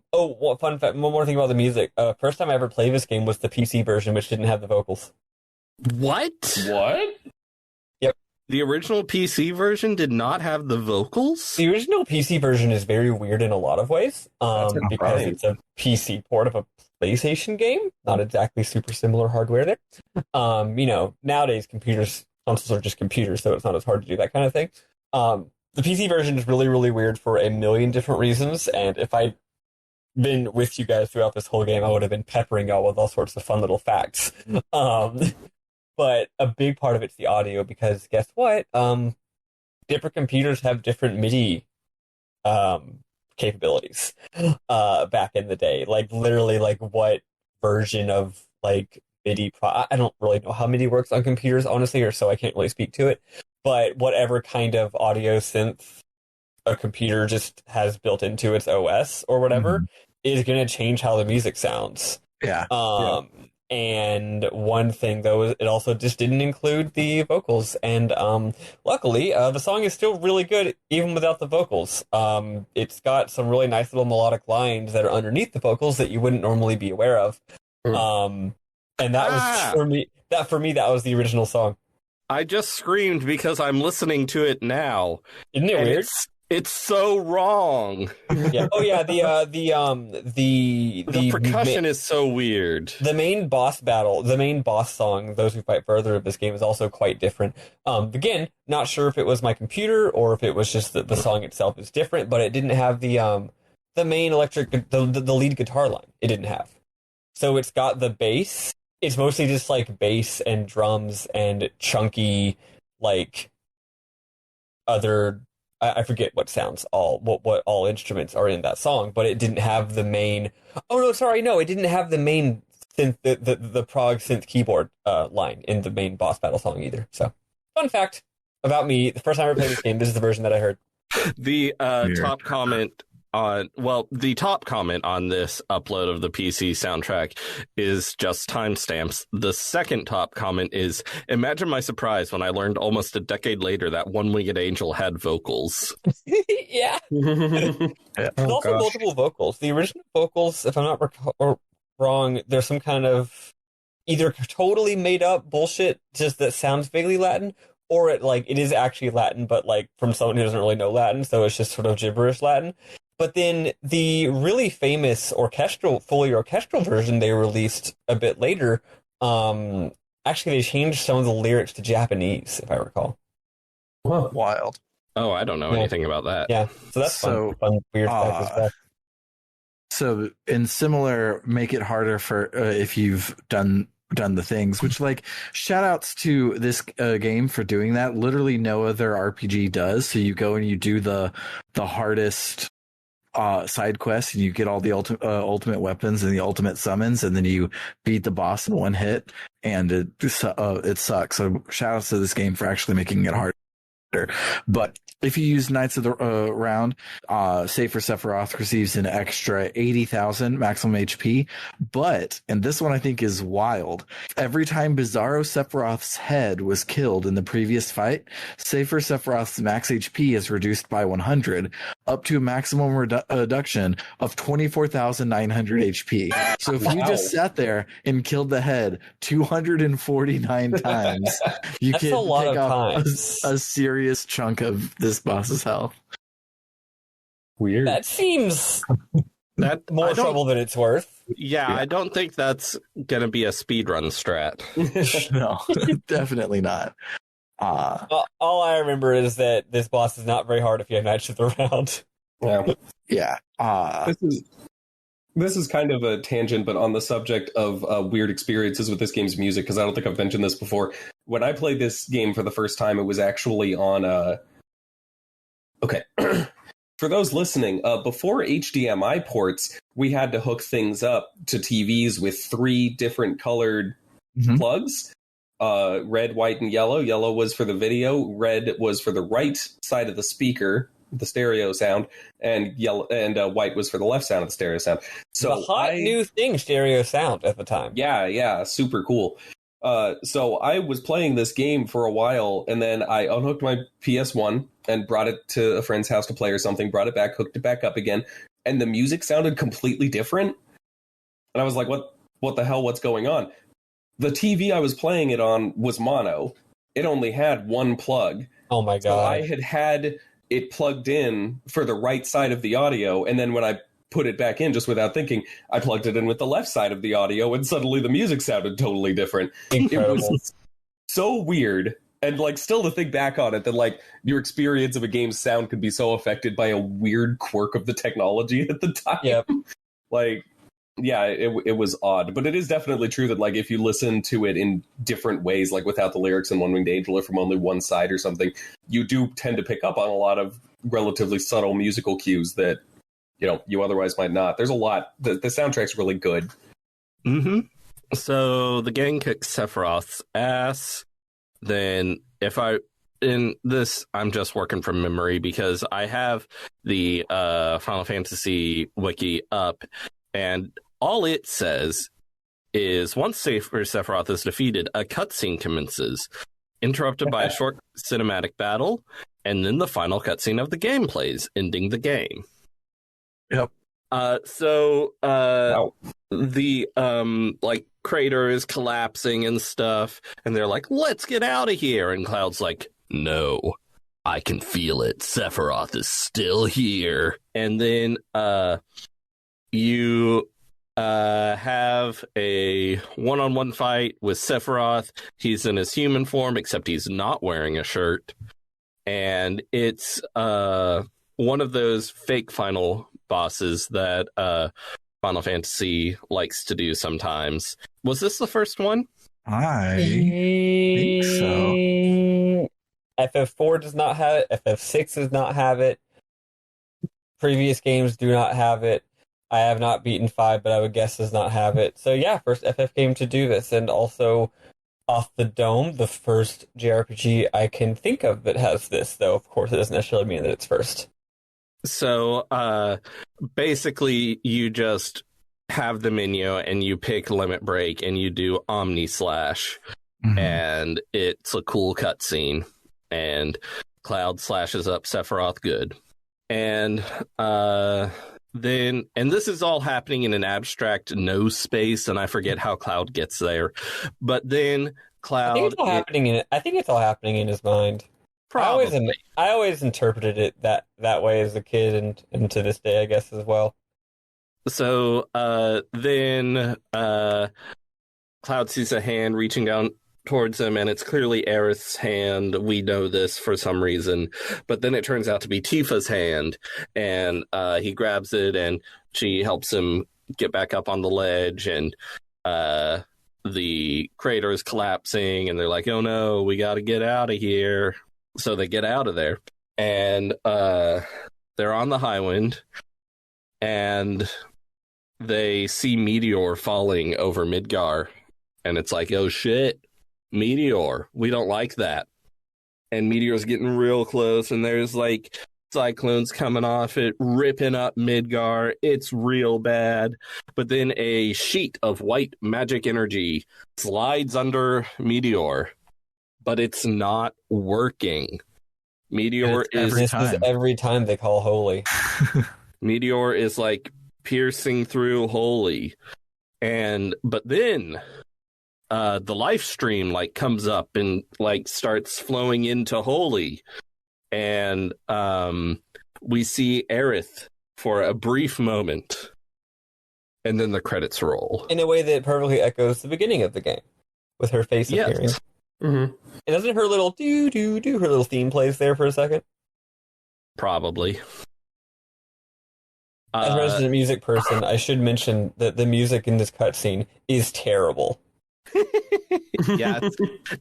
fact. One more thing about the music. First time I ever played this game was the PC version, which didn't have the vocals. What? Yep. The original PC version did not have the vocals? The original PC version is very weird in a lot of ways, because it's a PC port of a PlayStation game. Not exactly super similar hardware there. Nowadays consoles are just computers, so it's not as hard to do that kind of thing. The PC version is really, really weird for a million different reasons, and if I been with you guys throughout this whole game, I would have been peppering y'all with all sorts of fun little facts. But a big part of it's the audio, because guess what? Different computers have different MIDI capabilities back in the day. Like literally, like what version of like MIDI I don't really know how MIDI works on computers, honestly, or so I can't really speak to it. But whatever kind of audio synth a computer just has built into its OS or whatever is going to change how the music sounds. Yeah. And one thing though, it also just didn't include the vocals, and luckily the song is still really good even without the vocals. It's got some really nice little melodic lines that are underneath the vocals that you wouldn't normally be aware of. And that was for me. That was the original song. I just screamed because I'm listening to it now. Isn't it weird? It's so wrong. Yeah. Oh yeah. The percussion is so weird. The main boss battle, the main boss song, "Those Who Fight Further" of this game is also quite different. Again, not sure if it was my computer or if it was just that the song itself is different, but it didn't have the main electric, the lead guitar line. It didn't have. So it's got the bass. It's mostly just like bass and drums and chunky, like other. I forget what sounds what all instruments are in that song, but it didn't have the main. Oh no, sorry, no, it didn't have the main synth, the prog synth keyboard line in the main boss battle song either. So, fun fact about me: the first time I ever played this game, this is the version that I heard. The top comment on this upload of the PC soundtrack is just timestamps. The second top comment is, imagine my surprise when I learned almost a decade later that One Winged Angel had vocals. Yeah. There's also multiple vocals. The original vocals, if I'm not wrong, there's some kind of either totally made up bullshit just that sounds vaguely Latin, or it is actually Latin, but like from someone who doesn't really know Latin, so it's just sort of gibberish Latin. But then the really famous fully orchestral version they released a bit later, actually they changed some of the lyrics to Japanese, if I recall. Whoa. Wild. Oh, I don't know anything about that. Yeah, so that's fun weird fact as well. So in similar, make it harder for if you've done the things, which like shout outs to this game for doing that. Literally no other RPG does. So you go and you do the hardest side quests, and you get all the ultimate weapons and the ultimate summons, and then you beat the boss in one hit, and it sucks. So shout outs to this game for actually making it harder. But if you use Knights of the Round, Safer Sephiroth receives an extra 80,000 maximum HP. But, and this one I think is wild, every time Bizarro Sephiroth's head was killed in the previous fight, Safer Sephiroth's max HP is reduced by 100, up to a maximum reduction of 24,900 HP. So if you just sat there and killed the head 249 times, you can take off a serious chunk of this boss's health. Weird. That seems more trouble than it's worth. Yeah, I don't think that's gonna be a speedrun strat. No, definitely not. All I remember is that this boss is not very hard if you have Knights of the Round. Yeah. This is kind of a tangent, but on the subject of weird experiences with this game's music, because I don't think I've mentioned this before. When I played this game for the first time, it was actually on okay. For those listening, before HDMI ports, we had to hook things up to TVs with 3 different colored plugs. Red, white, and yellow. Yellow was for the video. Red was for the right side of the speaker, the stereo sound, and white was for the left sound of the stereo sound. So the hot new thing, stereo sound at the time. Yeah, super cool. So I was playing this game for a while, and then I unhooked my PS1 and brought it to a friend's house to play or something, brought it back, hooked it back up again, and the music sounded completely different. And I was like, what the hell, what's going on? The TV I was playing it on was mono. It only had one plug. Oh my God. So I had it plugged in for the right side of the audio, and then when I put it back in just without thinking, I plugged it in with the left side of the audio, and suddenly the music sounded totally different. Incredible. It was so weird. And like, still to think back on it, that like your experience of a game's sound could be so affected by a weird quirk of the technology at the time. Yep. Like, yeah, it was odd, but it is definitely true that like if you listen to it in different ways, like without the lyrics in One Winged Angel or from only one side or something, you do tend to pick up on a lot of relatively subtle musical cues that you otherwise might not. There's a lot. The soundtrack's really good. Mm-hmm. So the gang kicks Sephiroth's ass. Then in this, I'm just working from memory because I have the Final Fantasy wiki up, and all it says is once Sephiroth is defeated, a cutscene commences, interrupted by a short cinematic battle, and then the final cutscene of the game plays, ending the game. Yep. Wow. The like crater is collapsing and stuff, and they're like, "Let's get out of here." And Cloud's like, "No, I can feel it. Sephiroth is still here." And then you have a one-on-one fight with Sephiroth. He's in his human form, except he's not wearing a shirt. And it's one of those fake final bosses that Final Fantasy likes to do sometimes. Was this the first one? I think so. FF4 does not have it. FF6 does not have it. Previous games do not have it. I have not beaten 5, but I would guess does not have it. So yeah, first FF game to do this, and also Off the Dome, the first JRPG I can think of that has this, though of course it doesn't necessarily mean that it's first. So basically you just have the menu and you pick Limit Break and you do Omni Slash, and it's a cool cutscene, and Cloud slashes up Sephiroth good. And then, and this is all happening in an abstract no space, and I forget how Cloud gets there. But then Cloud, I think it's all happening in his mind. Probably. I always interpreted it that way as a kid, and to this day, I guess as well. So then Cloud sees a hand reaching down towards him, and it's clearly Aerith's hand. We know this for some reason, but then it turns out to be Tifa's hand, and he grabs it, and she helps him get back up on the ledge, and the crater is collapsing, and they're like, "Oh no, we got to get out of here." So they get out of there, and they're on the Highwind, and they see Meteor falling over Midgar, and it's like, "Oh shit, Meteor, we don't like that." And Meteor's getting real close, and there's like cyclones coming off it, ripping up Midgar. It's real bad. But then a sheet of white magic energy slides under Meteor, but it's not working. Meteor is every time they call Holy. Meteor is like piercing through Holy, but then the life stream like comes up and like starts flowing into Holy, and we see Aerith for a brief moment, and then the credits roll in a way that perfectly echoes the beginning of the game with her face appearing. Mm-hmm. And doesn't her little her little theme plays there for a second? Probably. As a resident music person, I should mention that the music in this cutscene is terrible. Yeah,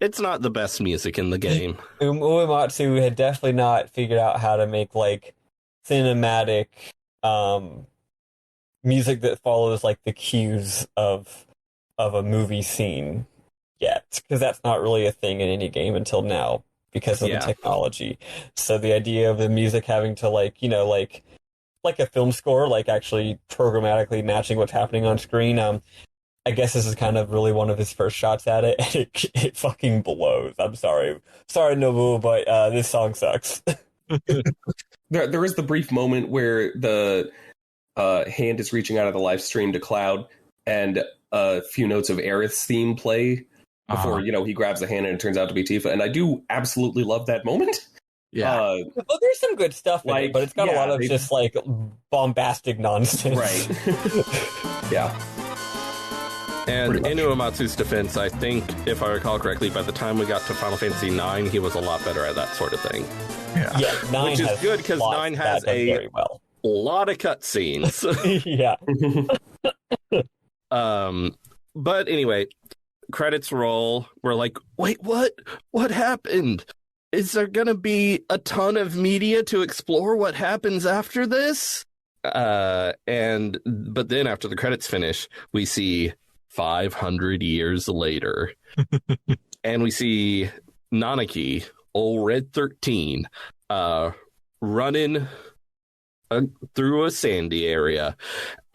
it's not the best music in the game. Uematsu had definitely not figured out how to make like cinematic music that follows like the cues of a movie scene yet, because that's not really a thing in any game until now because of the technology. So the idea of the music having to like a film score, like actually programmatically matching what's happening on screen. I guess this is kind of really one of his first shots at it, and it fucking blows. I'm sorry, Nobu, but this song sucks. There is the brief moment where the hand is reaching out of the live stream to Cloud, and a few notes of Aerith's theme play before he grabs the hand, and it turns out to be Tifa. And I do absolutely love that moment. Yeah. Well, there's some good stuff in it, but it's got a lot of just like bombastic nonsense. Right. Yeah. And in Uematsu's defense, I think, if I recall correctly, by the time we got to Final Fantasy IX, he was a lot better at that sort of thing. Yeah. 9 which is good because 9 has very well. lot of cutscenes. Yeah. But anyway, credits roll. We're like, wait, what? What happened? Is there gonna be a ton of media to explore what happens after this? But then after the credits finish, we see 500 years later, and we see Nanaki, old Red 13, running through a sandy area,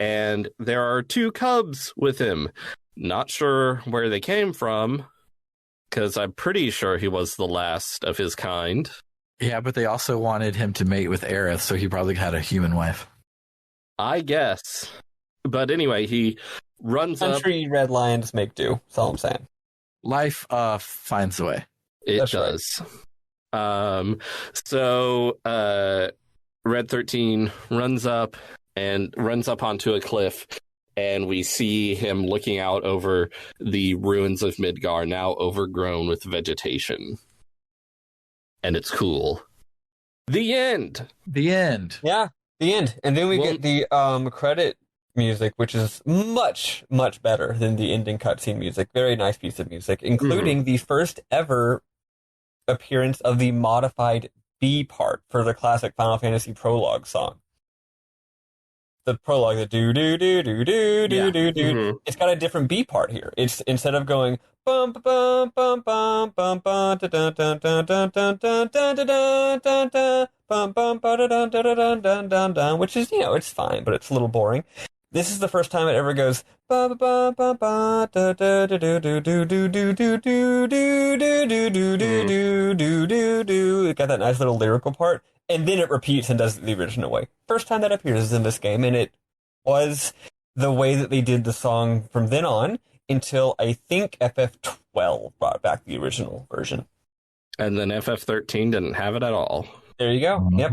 and there are 2 cubs with him. Not sure where they came from, because I'm pretty sure he was the last of his kind. Yeah, but they also wanted him to mate with Aerith, so he probably had a human wife. I guess. But anyway, he runs up. Country red lions make do. That's all I'm saying. Life finds a way. It That's does. Right. So Red 13 runs up onto a cliff, and we see him looking out over the ruins of Midgar, now overgrown with vegetation. And it's cool. The end. The end. Yeah, the end. And then we get the credit music, which is much, much better than the ending cutscene music. Very nice piece of music, including the first ever appearance of the modified B part for the classic Final Fantasy prologue song. The prologue, the do do do do do do do do. It's got a different B part here. It's instead of going bum bum bum bum bum bum da da da da da da da da da da da bum bum ba da da da da da da da, which is, it's fine, but it's a little boring. This is the first time it ever goes ba ba ba ba ba da da da do do do do do do do do do do do do do do do. It got that nice little lyrical part. And then it repeats and does it the original way. First time that appears in this game, and it was the way that they did the song from then on until I think FF12 brought back the original version. And then FF13 didn't have it at all. There you go. Yep.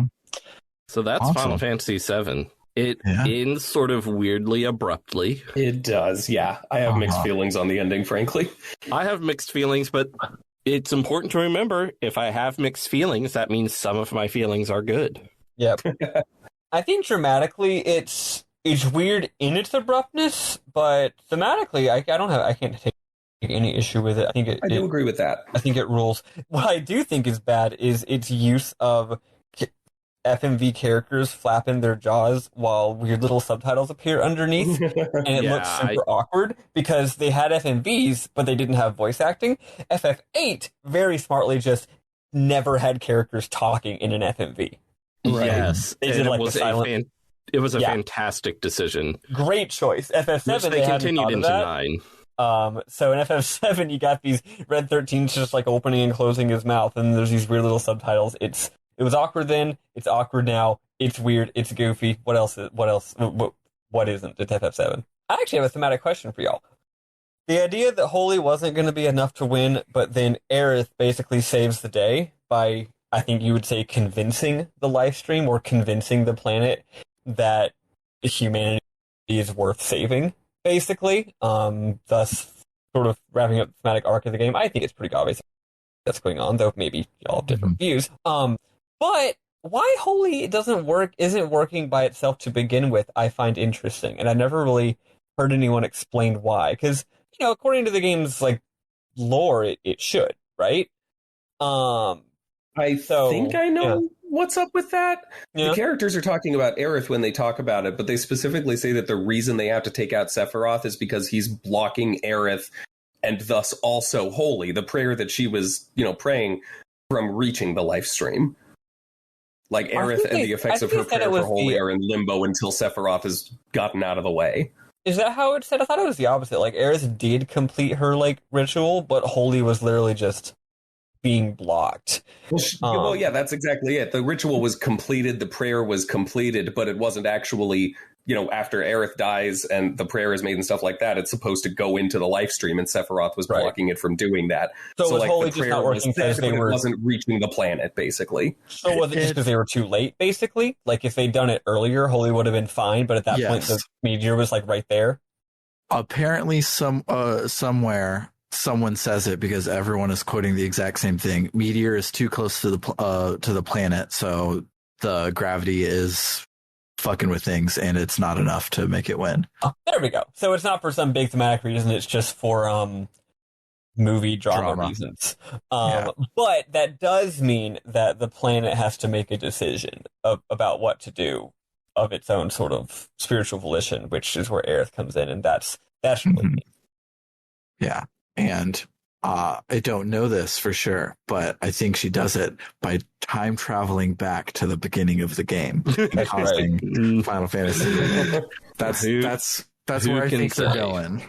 So that's awesome. Final Fantasy VII. It ends sort of weirdly abruptly. It does, yeah. I have mixed feelings on the ending, frankly. I have mixed feelings, but it's important to remember, if I have mixed feelings, that means some of my feelings are good. Yep. I think dramatically it's weird in its abruptness, but thematically I can't take any issue with it. I do agree with that. I think it rules. What I do think is bad is its use of FMV characters flapping their jaws while weird little subtitles appear underneath, and it looks super awkward because they had FMVs, but they didn't have voice acting. FF8 very smartly just never had characters talking in an FMV. Right. Yes, they did like the silent. It was a fantastic decision. Great choice. FF7 which they continued into 9. So in FF7 you got these Red 13s just like opening and closing his mouth, and there's these weird little subtitles. It was awkward then. It's awkward now. It's weird. It's goofy. What else? What isn't? It's FF7. I actually have a thematic question for y'all. The idea that Holy wasn't going to be enough to win, but then Aerith basically saves the day by, I think you would say, convincing the live stream or convincing the planet that humanity is worth saving, basically. Thus, sort of wrapping up the thematic arc of the game. I think it's pretty obvious that's going on, though maybe y'all have different views. But why Holy isn't working by itself to begin with, I find interesting, and I never really heard anyone explain why. Because, according to the game's lore, it should, right? I think I know what's up with that. Yeah. The characters are talking about Aerith when they talk about it, but they specifically say that the reason they have to take out Sephiroth is because he's blocking Aerith, and thus also Holy, the prayer that she was, praying, from reaching the live stream. Like Aerith and the effects of her prayer for Holy are in limbo until Sephiroth has gotten out of the way. Is that how it's said? I thought it was the opposite. Like Aerith did complete her ritual, but Holy was literally just being blocked. Well, yeah, that's exactly it. The ritual was completed, the prayer was completed, but it wasn't actually, after Aerith dies and the prayer is made and stuff like that, it's supposed to go into the live stream, and Sephiroth was blocking it from doing that. So was Holy just not working because it wasn't reaching the planet, basically. So was it just because they were too late, basically? Like, if they'd done it earlier, Holy would have been fine, but at that point, the meteor was, right there? Apparently, somewhere, someone says it because everyone is quoting the exact same thing. Meteor is too close to the planet, so the gravity is fucking with things, and it's not enough to make it win. Oh, there we go. So it's not for some big thematic reason. It's just for movie drama reasons. But that does mean that the planet has to make a decision about what to do of its own sort of spiritual volition, which is where Aerith comes in, and that's really neat. Yeah, and I don't know this for sure, but I think she does it by time traveling back to the beginning of the game, causing Final Fantasy. That's where I think they're going.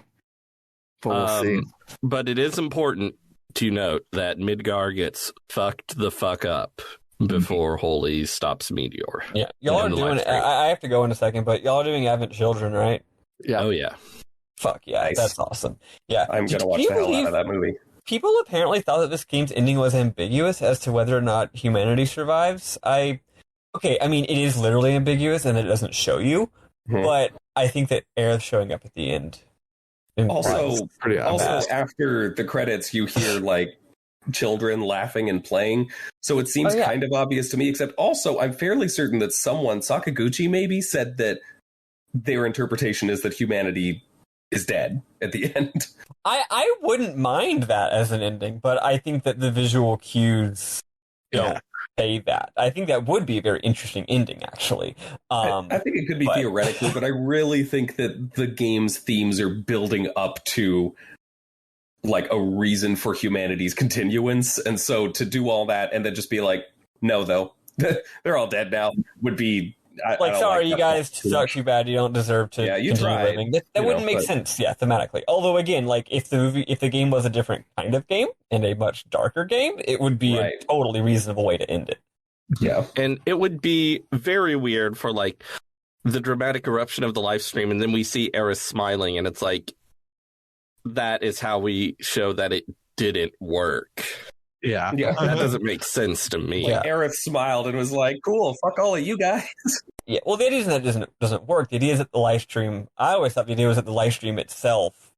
But we'll see. But it is important to note that Midgar gets fucked the fuck up before Holy stops Meteor. Yeah, y'all are doing it. I have to go in a second, but y'all are doing Advent Children, right? Yeah. Oh, yeah. Fuck yeah, Nice. That's awesome. Yeah, I'm going to watch the hell out of that movie. People apparently thought that this game's ending was ambiguous as to whether or not humanity survives. I mean, it is literally ambiguous and it doesn't show you, but I think that Aerith showing up at the end. Also, after the credits, you hear like children laughing and playing, so it seems kind of obvious to me. Except also, I'm fairly certain that someone, Sakaguchi maybe, said that their interpretation is that humanity is dead at the end. I wouldn't mind that as an ending, but I think that the visual cues don't say that. I think that would be a very interesting ending, actually. I think it could be theoretically, but I really think that the game's themes are building up to like a reason for humanity's continuance, and so to do all that and then just be like, no, though, they're all dead now, would be sorry, you guys suck too bad. You don't deserve to continue living. That wouldn't make sense, thematically. Although, again, like if the game was a different kind of game and a much darker game, it would be a totally reasonable way to end it. Yeah, and it would be very weird for like the dramatic eruption of the live stream, and then we see Aerith smiling, and it's like that is how we show that it didn't work. Yeah. That doesn't make sense to me. Like Aerith smiled and was like, cool, fuck all of you guys. Yeah, well, the idea is that it doesn't work. The idea is that the live stream, I always thought the idea was that the live stream itself,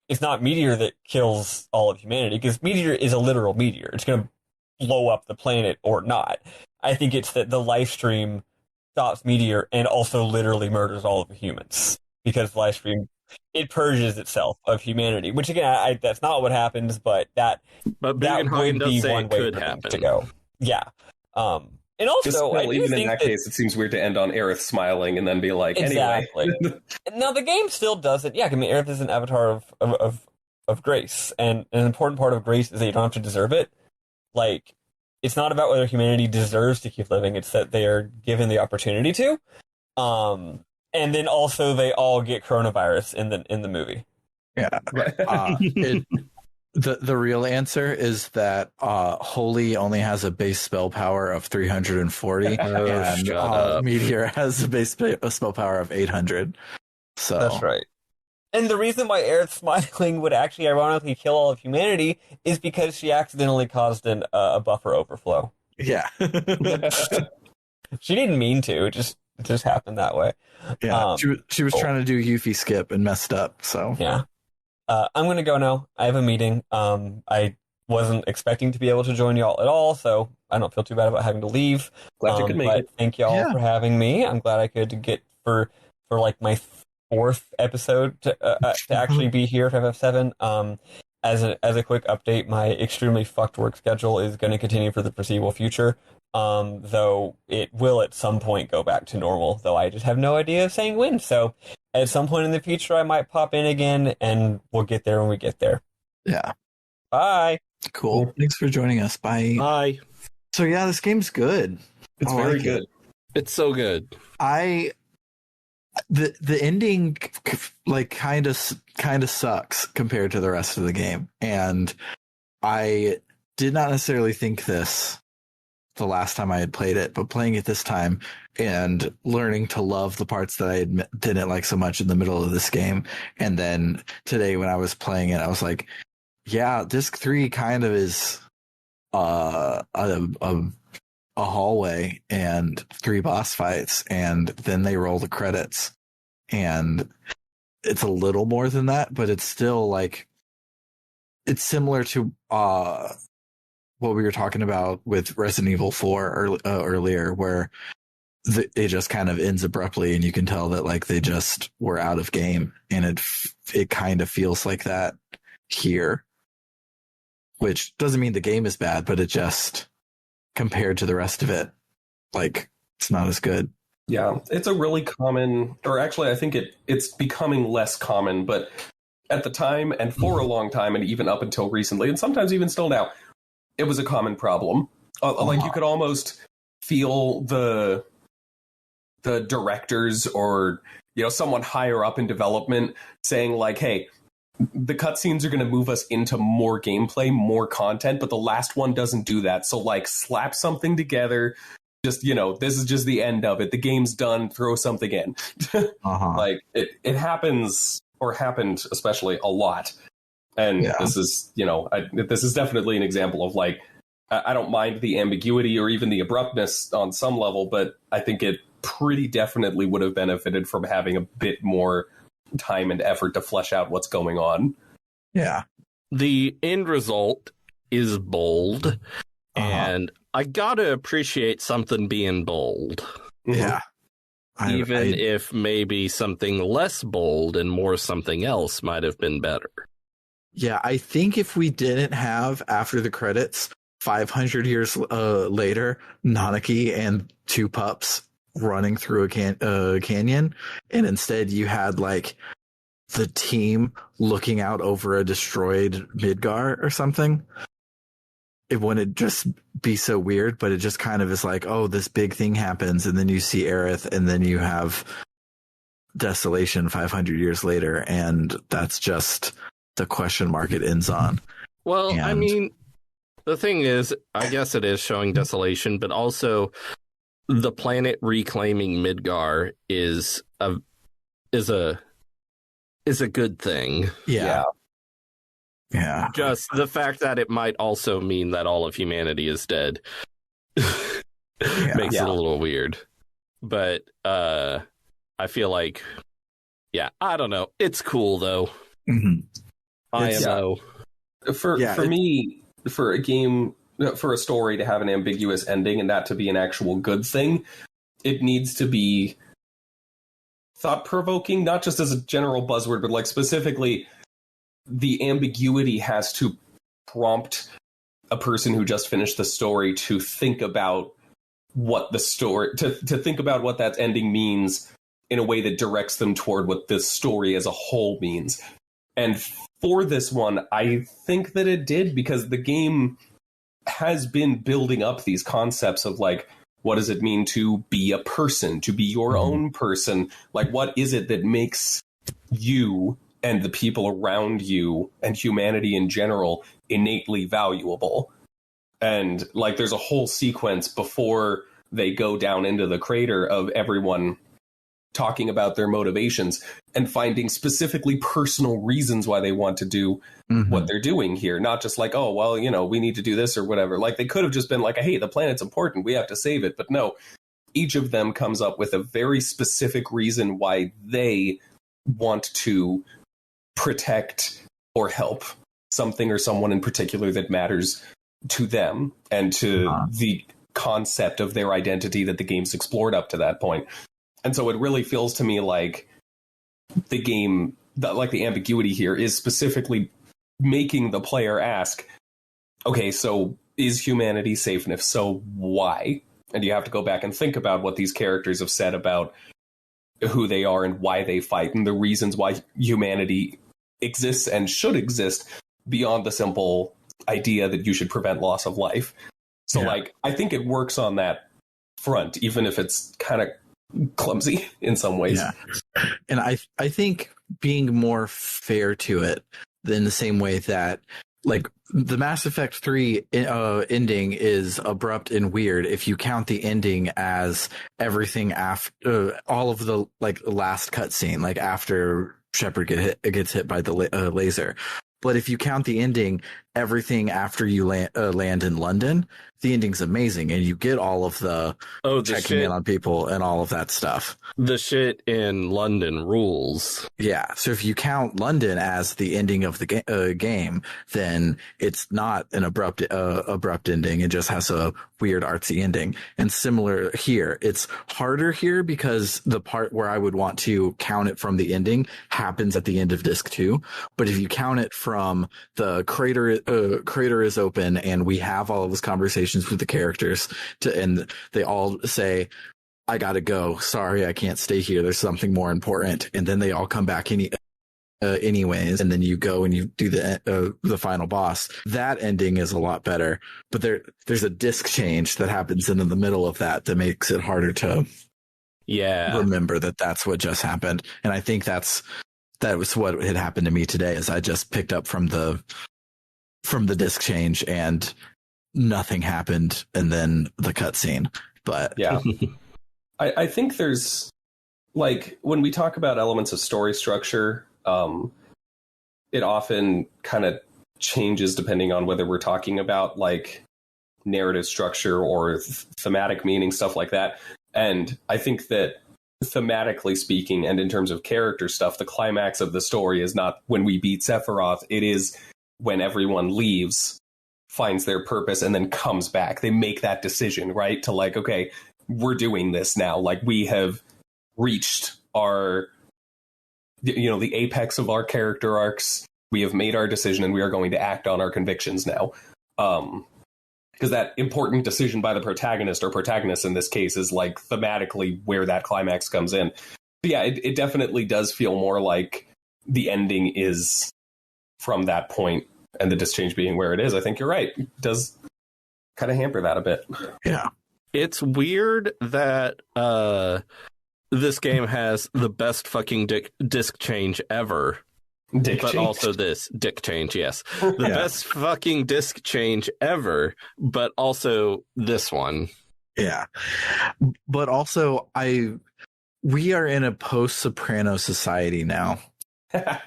it's not Meteor that kills all of humanity, because Meteor is a literal meteor. It's going to blow up the planet or not. I think it's that the live stream stops Meteor and also literally murders all of the humans, because the live stream, it purges itself of humanity, which again, that's not what happens, but that would be one way to go. Yeah. And also, even in that case, it seems weird to end on Aerith smiling and then be like, exactly. Anyway. Now, the game still doesn't. Yeah, I mean, Aerith is an avatar of grace, and an important part of grace is that you don't have to deserve it. Like, it's not about whether humanity deserves to keep living; it's that they are given the opportunity to. And then also they all get coronavirus in the movie. Yeah. The real answer is that Holy only has a base spell power of 340, and Meteor has a base spell power of 800. So that's right. And the reason why Aerith smiling would actually ironically kill all of humanity is because she accidentally caused a buffer overflow. Yeah. She didn't mean to. It just happened that way. Yeah, she was trying to do Yuffie skip and messed up. So yeah, I'm gonna go now. I have a meeting. I wasn't expecting to be able to join y'all at all, so I don't feel too bad about having to leave. Glad you could make it. Thank y'all for having me. I'm glad I could get for like my 4th episode to actually be here for FF7. As a quick update, my extremely fucked work schedule is going to continue for the foreseeable future. Though it will at some point go back to normal, though I just have no idea of saying when. So at some point in the future, I might pop in again, and we'll get there when we get there. Yeah. Bye. Cool. Thanks for joining us. Bye. Bye. So yeah, this game's good. It's very good. It's so good. The ending like kind of sucks compared to the rest of the game, and I did not necessarily think this the last time I had played it, but playing it this time and learning to love the parts that I didn't like so much in the middle of this game, and then today when I was playing it, I was like, yeah, disc 3 kind of is a hallway and 3 boss fights, and then they roll the credits, and it's a little more than that, but it's still like, it's similar to what we were talking about with Resident Evil 4 earlier, where it just kind of ends abruptly, and you can tell that like they just were out of game, and it kind of feels like that here, which doesn't mean the game is bad, but it just, compared to the rest of it, like it's not as good. Yeah, it's a really common, or actually I think it's becoming less common, but at the time and for a long time, and even up until recently, and sometimes even still now, it was a common problem. Like you could almost feel the directors or someone higher up in development saying like, hey, the cutscenes are going to move us into more gameplay, more content, but the last one doesn't do that. So like slap something together. Just, this is just the end of it. The game's done. Throw something in. Like it happens, or happened especially a lot. And this is, this is definitely an example of like, I don't mind the ambiguity or even the abruptness on some level, but I think it pretty definitely would have benefited from having a bit more time and effort to flesh out what's going on. Yeah. The end result is bold, and I gotta appreciate something being bold. Yeah. Even if maybe something less bold and more something else might have been better. Yeah, I think if we didn't have, after the credits, 500 years later, Nanaki and two pups running through a canyon, and instead you had like the team looking out over a destroyed Midgar or something, it wouldn't just be so weird, but it just kind of is like, oh, this big thing happens, and then you see Aerith, and then you have Desolation 500 years later, and that's just the question mark it ends on. Well, I mean, the thing is, I guess it is showing Desolation, but also the planet reclaiming Midgar is a good thing. Yeah. Just the fact that it might also mean that all of humanity is dead makes it a little weird. But I feel like, I don't know. It's cool though. Mm-hmm. IMO. For me, for a game, for a story to have an ambiguous ending and that to be an actual good thing, it needs to be thought-provoking, not just as a general buzzword, but like specifically, the ambiguity has to prompt a person who just finished the story to think about what the story, to think about what that ending means in a way that directs them toward what this story as a whole means. And for this one, I think that it did, because the game has been building up these concepts of like, what does it mean to be a person, to be your own person? Like, what is it that makes you and the people around you and humanity in general innately valuable? And like, there's a whole sequence before they go down into the crater of everyone talking about their motivations and finding specifically personal reasons why they want to do what they're doing here. Not just like, oh, well, we need to do this or whatever. Like, they could have just been like, hey, the planet's important, we have to save it. But no, each of them comes up with a very specific reason why they want to protect or help something or someone in particular that matters to them and to the concept of their identity that the game's explored up to that point. And so it really feels to me like the game, like the ambiguity here, is specifically making the player ask, okay, so is humanity safe? And if so, why? And you have to go back and think about what these characters have said about who they are and why they fight and the reasons why humanity exists and should exist beyond the simple idea that you should prevent loss of life. So like, I think it works on that front, even if it's kind of clumsy in some ways. Yeah. And I think being more fair to it, in the same way that like the Mass Effect 3 ending is abrupt and weird if you count the ending as everything after all of the like last cutscene, like after Shepard gets hit by the laser. But if you count the ending everything after you land in London, the ending's amazing, and you get all of the checking in on people and all of that stuff. The shit in London rules. Yeah, so if you count London as the ending of the game, then it's not an abrupt ending. It just has a weird artsy ending. And similar here, it's harder here because the part where I would want to count it from the ending happens at the end of disc 2. But if you count it from the crater is open and we have all of these conversations with the characters and they all say, I gotta go. Sorry, I can't stay here. There's something more important. And then they all come back anyways. And then you go and you do the final boss. That ending is a lot better. But there's a disc change that happens in the middle of that makes it harder to remember that that's what just happened. And I think that was what had happened to me today. Is I just picked up from the disc change and nothing happened, and then the cutscene. But yeah. I think there's, like, when we talk about elements of story structure, it often kind of changes depending on whether we're talking about, like, narrative structure or thematic meaning, stuff like that. And I think that thematically speaking, and in terms of character stuff, the climax of the story is not when we beat Sephiroth. It is when everyone leaves, finds their purpose, and then comes back. They make that decision, right? To, like, okay, we're doing this now. Like, we have reached our, the apex of our character arcs. We have made our decision and we are going to act on our convictions now. Because that important decision by the protagonist, or protagonist in this case, is, like, thematically where that climax comes in. But yeah, it definitely does feel more like the ending is from that point, and the disc change being where it is. I think you're right. It does kind of hamper that a bit. Yeah. It's weird that this game has the best fucking disc change ever. Also this dick change, yes. The best fucking disc change ever, but also this one. Yeah. But also, we are in a post-Soprano society now. I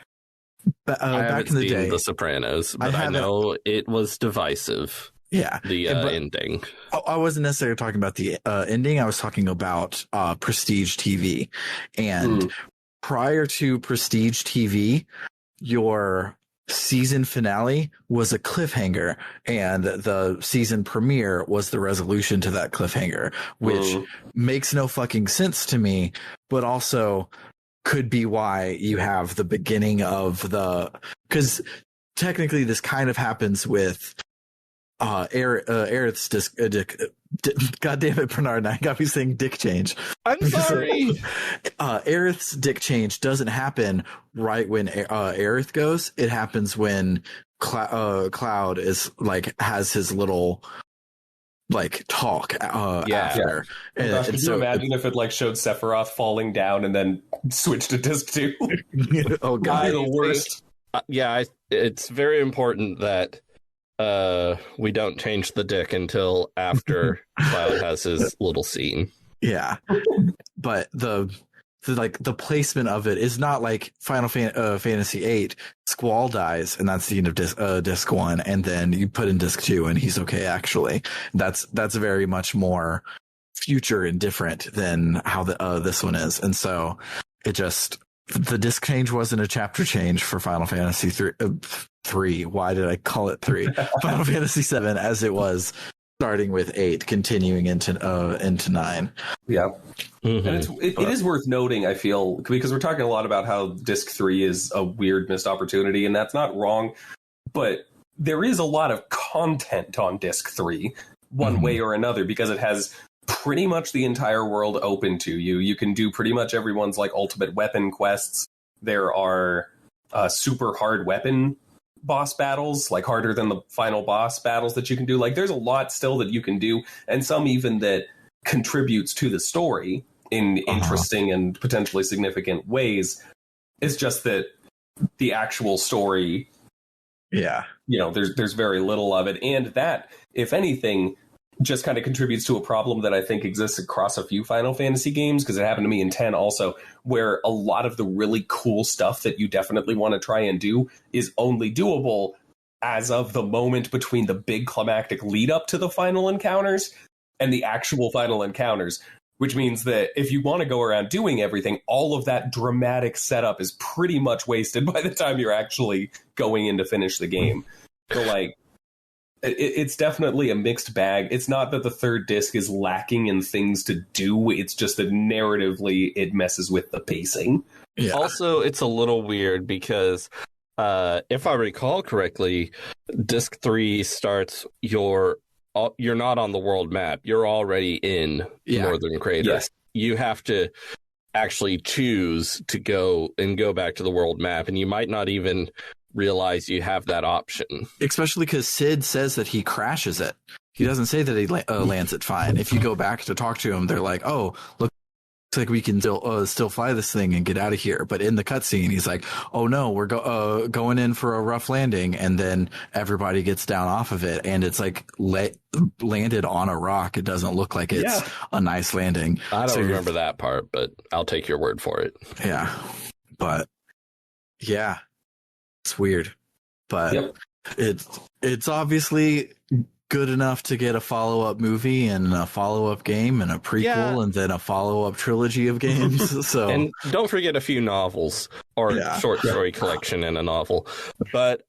back in the day, The Sopranos, but I know it was divisive. Yeah, the ending. I wasn't necessarily talking about the ending. I was talking about Prestige TV, and prior to Prestige TV, your season finale was a cliffhanger, and the season premiere was the resolution to that cliffhanger, which makes no fucking sense to me, but also could be why you have the beginning of because technically this kind of happens with Aerith's disc. God damn it, Bernard! I got me saying dick change. I'm sorry. Aerith's dick change doesn't happen right when Aerith goes. It happens when Cloud is has his little talk after. And could you imagine if it showed Sephiroth falling down and then switched to disc 2? Oh god, the worst. It's very important that we don't change the dick until after Cloud has his little scene. Yeah, but the placement of it is not like Final Fantasy VIII. Squall dies, and that's the end of disc 1, and then you put in disc 2, and he's okay. Actually, that's very much more future and different than how this one is, and so it just the disc change wasn't a chapter change for Final Fantasy 3. Why did I call it 3? Final Fantasy 7, as it was starting with 8, continuing into 9. Yeah. Mm-hmm. And it is worth noting, I feel, because we're talking a lot about how disc 3 is a weird missed opportunity, and that's not wrong, but there is a lot of content on disc 3 one way or another, because it has pretty much the entire world open to you. You can do pretty much everyone's ultimate weapon quests. There are super hard weapon boss battles, harder than the final boss battles that you can do. There's a lot still that you can do, and some even that contributes to the story in interesting and potentially significant ways. It's just that the actual story, there's very little of it, and that, if anything, just kind of contributes to a problem that I think exists across a few Final Fantasy games, because it happened to me in 10 also, where a lot of the really cool stuff that you definitely want to try and do is only doable as of the moment between the big climactic lead up to the final encounters and the actual final encounters, which means that if you want to go around doing everything, all of that dramatic setup is pretty much wasted by the time you're actually going in to finish the game. So, like, it's definitely a mixed bag. It's not that the third disc is lacking in things to do. It's just that narratively it messes with the pacing. Yeah. Also, it's a little weird because if I recall correctly, disc 3 starts you're not on the world map. You're already in Northern Crater. Yes. You have to actually choose to go back to the world map, and you might not even realize you have that option. Especially because Sid says that he crashes it. He doesn't say that he lands it fine. If you go back to talk to him, they're like, "Oh, looks like we can still fly this thing and get out of here." But in the cutscene, he's like, "Oh no, we're going in for a rough landing," and then everybody gets down off of it, and it's like landed on a rock. It doesn't look like it's a nice landing. I don't remember that part, but I'll take your word for it. Yeah, but yeah. It's weird, but it's obviously good enough to get a follow-up movie and a follow-up game and a prequel and then a follow-up trilogy of games. So, and don't forget a few novels or short story collection and a novel. But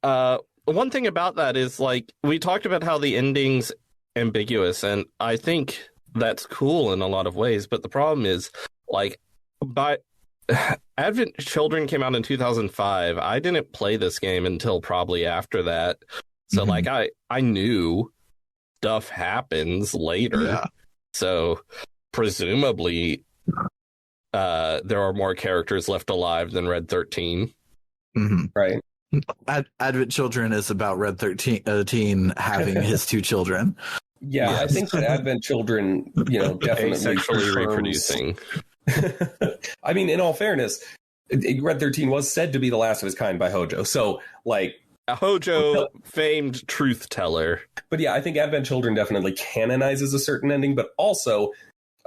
one thing about that is, like, we talked about how the ending's ambiguous, and I think that's cool in a lot of ways. But the problem is, like, Advent Children came out in 2005. I didn't play this game until probably after that. So, like, I knew stuff happens later. Yeah. So, presumably, there are more characters left alive than Red 13. Mm-hmm. Right. Advent Children is about Red 13 having his 2 children. Yeah, yes. I think that Advent Children, definitely sexually reproducing. I mean, in all fairness, Red 13 was said to be the last of his kind by Hojo. So, like, a Hojo famed truth teller. But yeah, I think Advent Children definitely canonizes a certain ending, but also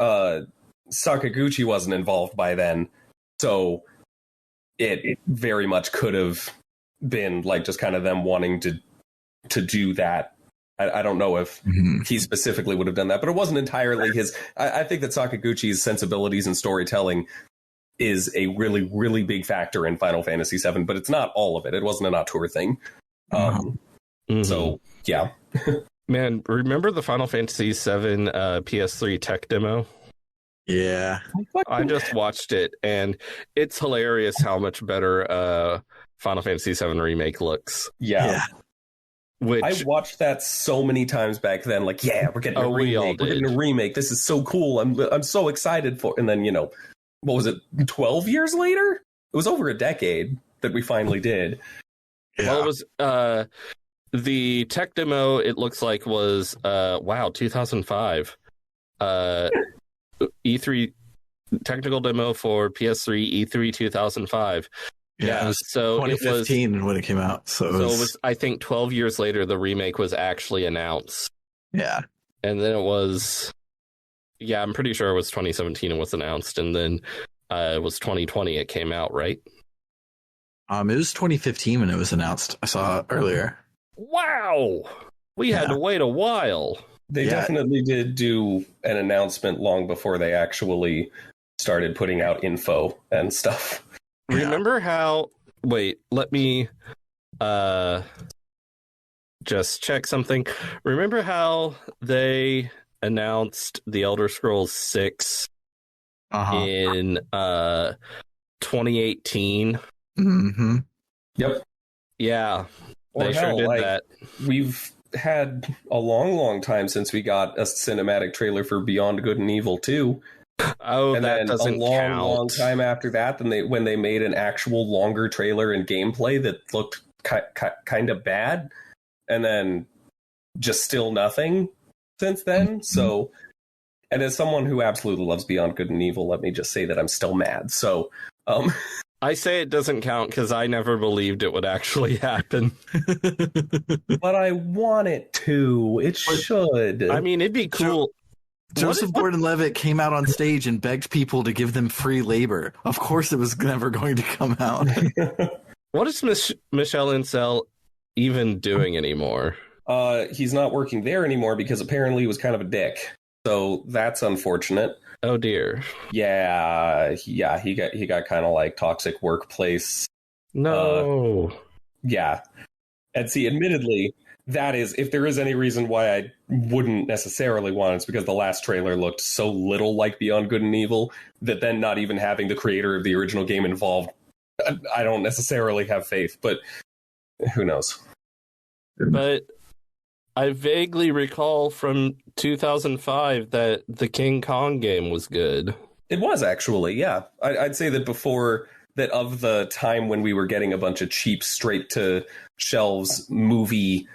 Sakaguchi wasn't involved by then. So it very much could have been like just kind of them wanting to do that. I don't know if he specifically would have done that, but it wasn't entirely his. I think that Sakaguchi's sensibilities and storytelling is a really, really big factor in Final Fantasy VII, but it's not all of it. It wasn't an auteur thing. So, yeah. Man, remember the Final Fantasy VII PS3 tech demo? Yeah. I just watched it, and it's hilarious how much better Final Fantasy VII Remake looks. Yeah. Which, I watched that so many times back then. Like, yeah, we're getting a remake. We're getting a remake. This is so cool. I'm so excited for. And then, what was it? 12 years later? It was over a decade that we finally did. Yeah. Well, it was the tech demo. It looks like was 2005. E3 technical demo for PS3 E3 2005. Yeah, it was 2015 when it came out. So it was, I think, 12 years later, the remake was actually announced. Yeah. And then it was, I'm pretty sure it was 2017 it was announced. And then it was 2020 it came out, right? It was 2015 when it was announced. I saw it earlier. Wow! We had to wait a while. They definitely did do an announcement long before they actually started putting out info and stuff. Remember how... Wait, let me just check something. Remember how they announced The Elder Scrolls 6 in 2018? Mm-hmm. Yep. Yeah, they sure did that. We've had a long, long time since we got a cinematic trailer for Beyond Good and Evil 2. Oh, and that then doesn't a long, count. long time after that, when they made an actual longer trailer and gameplay that looked kind of bad, and then just still nothing since then. So, and as someone who absolutely loves Beyond Good and Evil, let me just say that I'm still mad. So, I say it doesn't count because I never believed it would actually happen. But I want it to. It should. I mean, it'd be cool. Joseph Gordon-Levitt came out on stage and begged people to give them free labor. Of course it was never going to come out. What if Michelle Ancel even doing anymore? He's not working there anymore because apparently he was kind of a dick. So that's unfortunate. Oh dear. Yeah. He got kind of like toxic workplace. No. Yeah. And see, admittedly, that is, if there is any reason why I wouldn't necessarily want it, it's because the last trailer looked so little like Beyond Good and Evil that then not even having the creator of the original game involved, I don't necessarily have faith, but who knows? But I vaguely recall from 2005 that the King Kong game was good. It was actually, yeah. I'd say that before that, of the time when we were getting a bunch of cheap, straight to shelves movie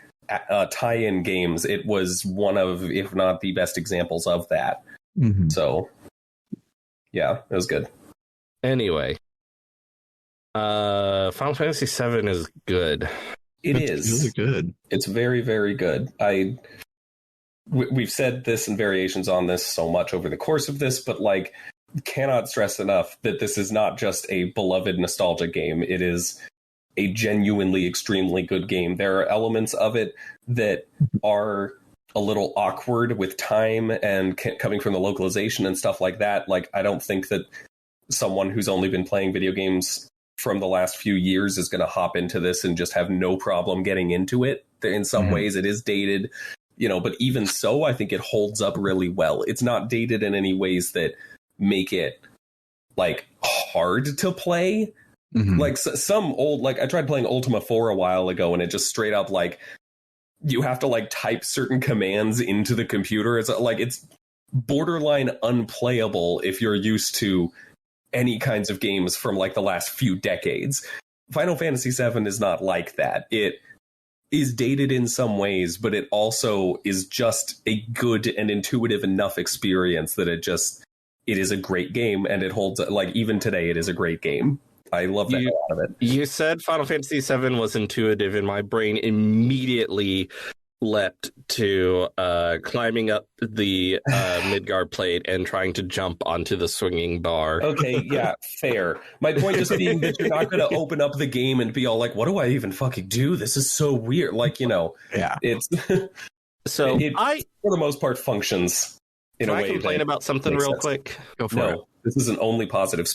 tie-in games, it was one of, if not the best examples of that. Mm-hmm. So, yeah, it was good. Anyway, Final Fantasy VII is good. It's really good. It's very, very good. We've said this and variations on this so much over the course of this, but like, cannot stress enough that this is not just a beloved nostalgia game. It is a genuinely extremely good game. There are elements of it that are a little awkward with time and coming from the localization and stuff like that. Like, I don't think that someone who's only been playing video games from the last few years is going to hop into this and just have no problem getting into it. In some ways, it is dated, but even so, I think it holds up really well. It's not dated in any ways that make it like hard to play. Mm-hmm. Like some old, like I tried playing Ultima 4 a while ago and it just straight up like you have to like type certain commands into the computer. It's like, it's borderline unplayable if you're used to any kinds of games from like the last few decades. Final Fantasy VII is not like that. It is dated in some ways, but it also is just a good and intuitive enough experience that it is a great game, and it holds, like, even today it is a great game. I love that out of it. You said Final Fantasy VII was intuitive, and my brain immediately leapt to climbing up the Midgard plate and trying to jump onto the swinging bar. Okay, yeah, fair. My point just being that you're not going to open up the game and be all like, what do I even fucking do? This is so weird. Like, yeah. It's... So it, for the most part, functions in a way. Can I complain about something real quick? Go for it. This is an only positive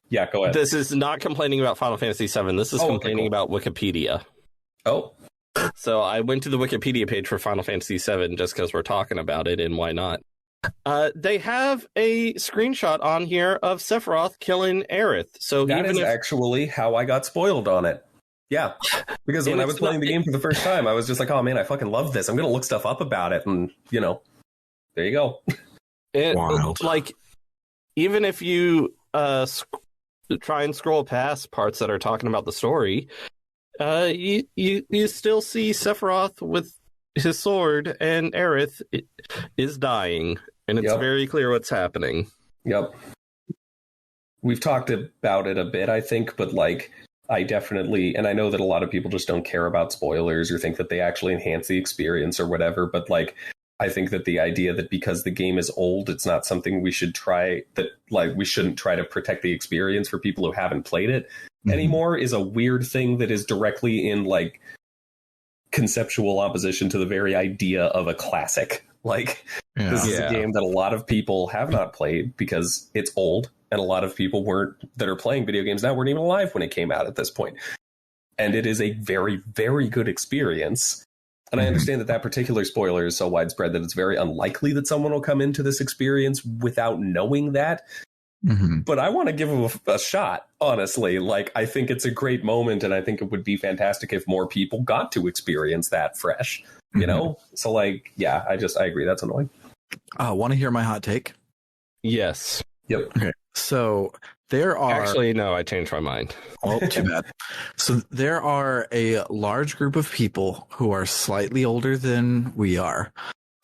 Yeah, go ahead. This is not complaining about Final Fantasy VII. This is complaining about Wikipedia. Oh. So I went to the Wikipedia page for Final Fantasy VII just because we're talking about it, and why not? They have a screenshot on here of Sephiroth killing Aerith. So that is actually how I got spoiled on it. Yeah, because when I was playing the game for the first time, I was just like, oh man, I fucking love this. I'm going to look stuff up about it, and, there you go. Wild. Like, even if you try and scroll past parts that are talking about the story, you still see Sephiroth with his sword, and Aerith is dying, and it's very clear what's happening. Yep. We've talked about it a bit, I think, but like, I definitely, and I know that a lot of people just don't care about spoilers or think that they actually enhance the experience or whatever, but like, I think that the idea that because the game is old, it's not something we should try, that like we shouldn't try to protect the experience for people who haven't played it anymore is a weird thing that is directly in like conceptual opposition to the very idea of a classic. Like, this is a game that a lot of people have not played because it's old, and a lot of people that are playing video games now weren't even alive when it came out at this point. And it is a very, very good experience. And I understand that particular spoiler is so widespread that it's very unlikely that someone will come into this experience without knowing that. But I want to give them a shot, honestly. Like, I think it's a great moment, and I think it would be fantastic if more people got to experience that fresh, So, like, yeah, I agree. That's annoying. Want to hear my hot take? Yes. Yep. Okay. So there are... Actually, no, I changed my mind. Well, too bad. So there are a large group of people who are slightly older than we are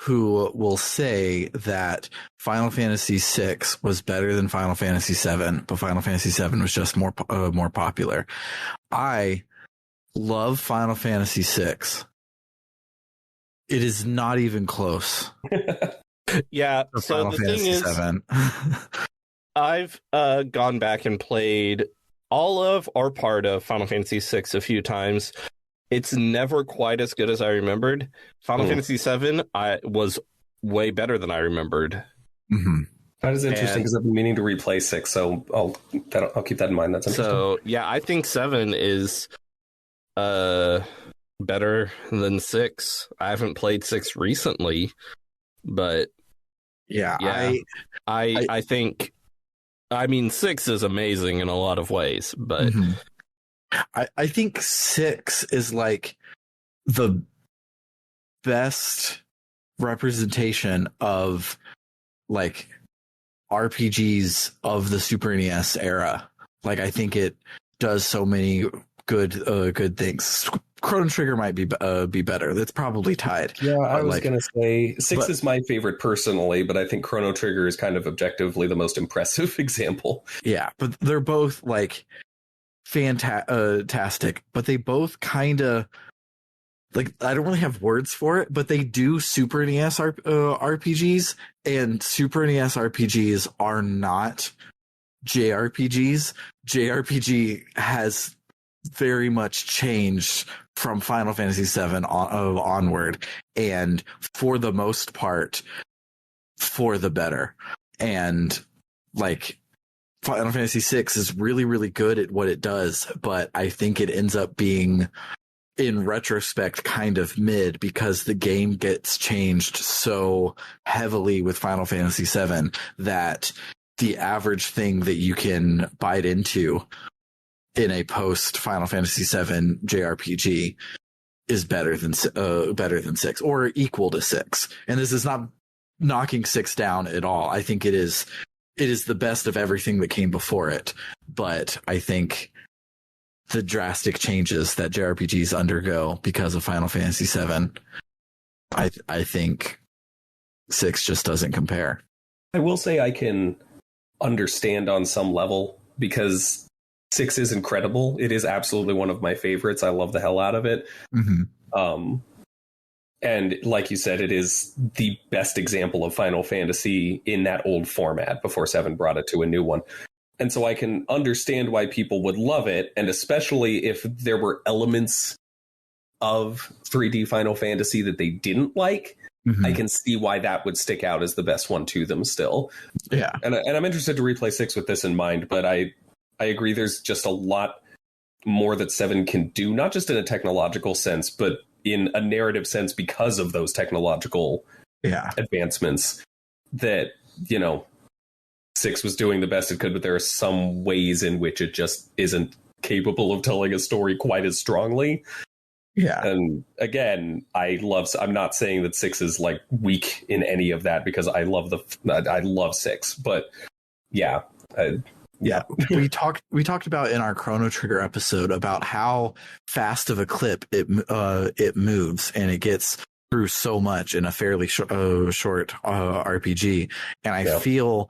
who will say that Final Fantasy VI was better than Final Fantasy VII, but Final Fantasy VII was just more popular. I love Final Fantasy VI. It is not even close. Yeah, so the thing is, I've gone back and played all of or part of Final Fantasy VI a few times, it's never quite as good as I remembered. Final Fantasy VII was way better than I remembered. Mm-hmm. That is interesting because I've been meaning to replay 6, so I'll keep that in mind. That's interesting. So yeah, I think 7 is better than 6. I haven't played 6 recently, but Yeah, I think, I mean, 6 is amazing in a lot of ways, but I think 6 is like the best representation of like RPGs of the Super NES era. Like, I think it does so many good things. Chrono Trigger might be better. That's probably tied. Yeah, I was like, gonna say 6 is my favorite personally, but I think Chrono Trigger is kind of objectively the most impressive example. Yeah, but they're both like fantastic, but they both kind of, like, I don't really have words for it, but they do Super NES RPGs, and Super NES RPGs are not JRPGs. JRPG has very much changed from Final Fantasy VII onward, and for the most part, for the better. And like, Final Fantasy VI is really, really good at what it does, but I think it ends up being, in retrospect, kind of mid because the game gets changed so heavily with Final Fantasy VII that the average thing that you can bite into in a post Final Fantasy VII JRPG is better than 6 or equal to 6. And this is not knocking 6 down at all. I think it is the best of everything that came before it, but I think the drastic changes that JRPGs undergo because of Final Fantasy VII, I think 6 just doesn't compare. I will say I can understand on some level because 6 is incredible. It is absolutely one of my favorites. I love the hell out of it. And like you said, it is the best example of Final Fantasy in that old format before 7 brought it to a new one. And so I can understand why people would love it, and especially if there were elements of 3D Final Fantasy that they didn't like, I can see why that would stick out as the best one to them still. Yeah. And I'm interested to replay 6 with this in mind, but I agree there's just a lot more that 7 can do, not just in a technological sense, but in a narrative sense because of those technological advancements that, 6 was doing the best it could, but there are some ways in which it just isn't capable of telling a story quite as strongly. Yeah. And again, I'm not saying that 6 is like weak in any of that because I love 6, but yeah. we talked about in our Chrono Trigger episode about how fast of a clip it moves, and it gets through so much in a fairly short RPG. And I feel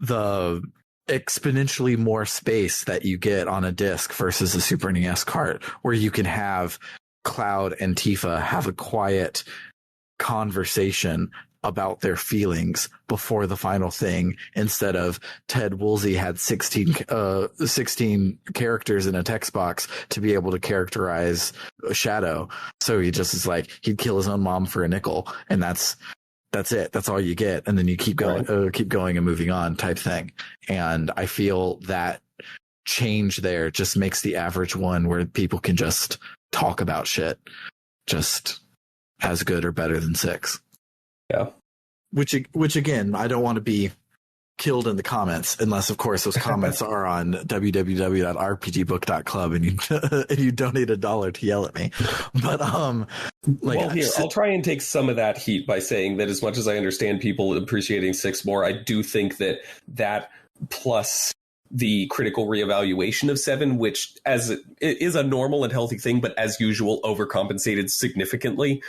the exponentially more space that you get on a disc versus a Super NES cart, where you can have Cloud and Tifa have a quiet conversation about their feelings before the final thing, instead of Ted Woolsey had 16 characters in a text box to be able to characterize Shadow. So he just is like, he'd kill his own mom for a nickel, and that's it. That's all you get. And then you keep going, and moving on type thing. And I feel that change there just makes the average one where people can just talk about shit just as good or better than 6. Yeah. Which again, I don't want to be killed in the comments, unless of course those comments are on www.rpgbook.club and you donate $1 to yell at me. But I'll try and take some of that heat by saying that as much as I understand people appreciating 6 more, I do think that plus the critical reevaluation of 7, which as it is a normal and healthy thing, but as usual overcompensated significantly,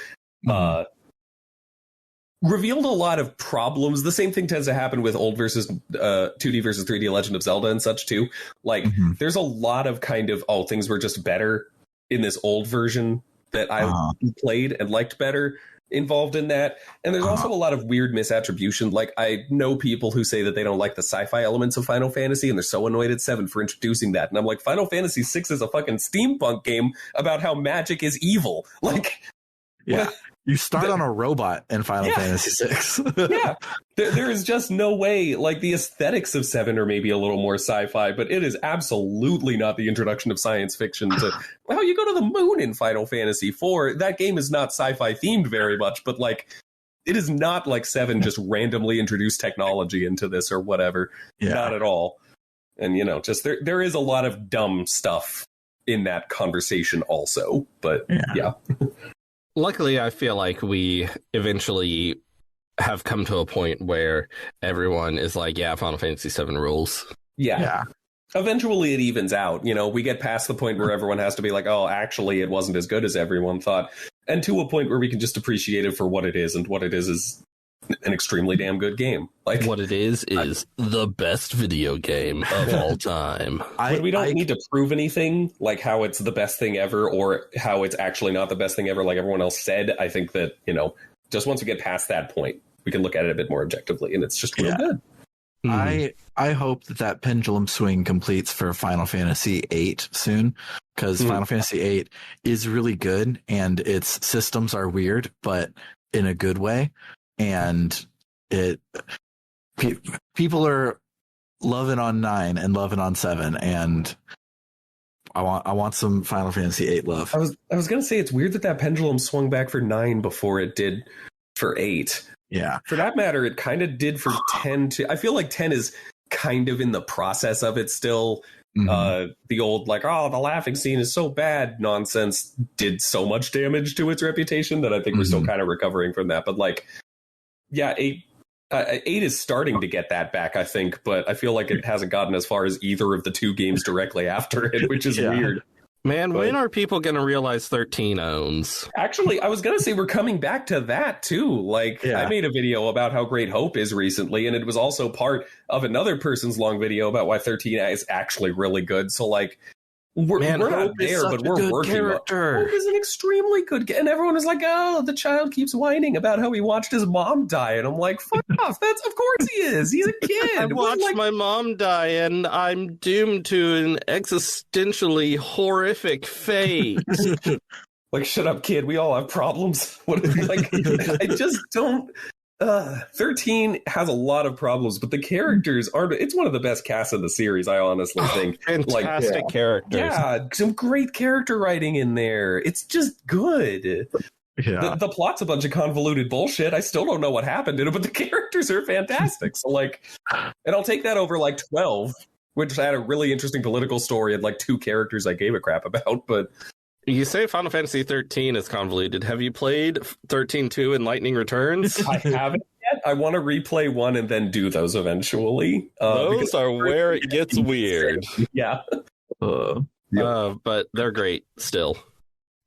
revealed a lot of problems. The same thing tends to happen with old versus 2D versus 3D Legend of Zelda and such too. Like there's a lot of kind of, things were just better in this old version that I played and liked better. involved in that. And there's also a lot of weird misattribution. Like, I know people who say that they don't like the sci-fi elements of Final Fantasy, and they're so annoyed at 7 for introducing that. And I'm like, Final Fantasy 6 is a fucking steampunk game about how magic is evil. Like, yeah. You start on a robot in Final Fantasy 6. Yeah. There is just no way. Like, the aesthetics of 7 are maybe a little more sci-fi, but it is absolutely not the introduction of science fiction to, well, you go to the moon in Final Fantasy 4. That game is not sci-fi themed very much, but like, it is not like 7 just randomly introduced technology into this or whatever. Yeah. Not at all. And, you know, just there is a lot of dumb stuff in that conversation also, but yeah. Luckily, I feel like we eventually have come to a point where everyone is like, yeah, Final Fantasy VII rules. Yeah. Eventually it evens out. You know, we get past the point where everyone has to be like, oh, actually, it wasn't as good as everyone thought. And to a point where we can just appreciate it for what it is. And what it is an extremely damn good game. Like, what it is the best video game of all time. But we don't need to prove anything, like how it's the best thing ever or how it's actually not the best thing ever, like everyone else said. I think that, you know, just once we get past that point, we can look at it a bit more objectively, and it's just real good. I hope that pendulum swing completes for Final Fantasy VIII soon, because Final Fantasy VIII is really good, and its systems are weird, but in a good way. And people are loving on 9 and loving on 7, and I want some Final Fantasy VIII love. I was gonna say, it's weird that pendulum swung back for 9 before it did for 8. Yeah, for that matter, it kind of did for 10 too. I feel like 10 is kind of in the process of it still. The old, like, oh, the laughing scene is so bad nonsense did so much damage to its reputation that I think we're still kind of recovering from that. But like, yeah, 8 is starting to get that back, I think, but I feel like it hasn't gotten as far as either of the 2 games directly after it, which is weird. Man, when are people going to realize 13 owns? Actually, I was going to say we're coming back to that, too. Like, I made a video about how great Hope is recently, and it was also part of another person's long video about why 13 is actually really good. So, like, we're not there, but we're working on it. Hope is an extremely good game. And everyone is like, oh, the child keeps whining about how he watched his mom die. And I'm like, fuck off. That's, of course he is. He's a kid. I watched my mom die, and I'm doomed to an existentially horrific fate. Like, shut up, kid. We all have problems. Like, I just don't. 13 has a lot of problems, but the characters aren't. It's one of the best casts in the series, I honestly think. Fantastic characters. Yeah, some great character writing in there. It's just good. Yeah. The plot's a bunch of convoluted bullshit. I still don't know what happened in it, but the characters are fantastic. So, like, and I'll take that over, like, 12, which had a really interesting political story and, like, 2 characters I gave a crap about, but... You say Final Fantasy 13 is convoluted. Have you played 13-2 and Lightning Returns? I haven't yet. I want to replay 1 and then do those eventually. Those are where it gets weird. Yeah. But they're great still.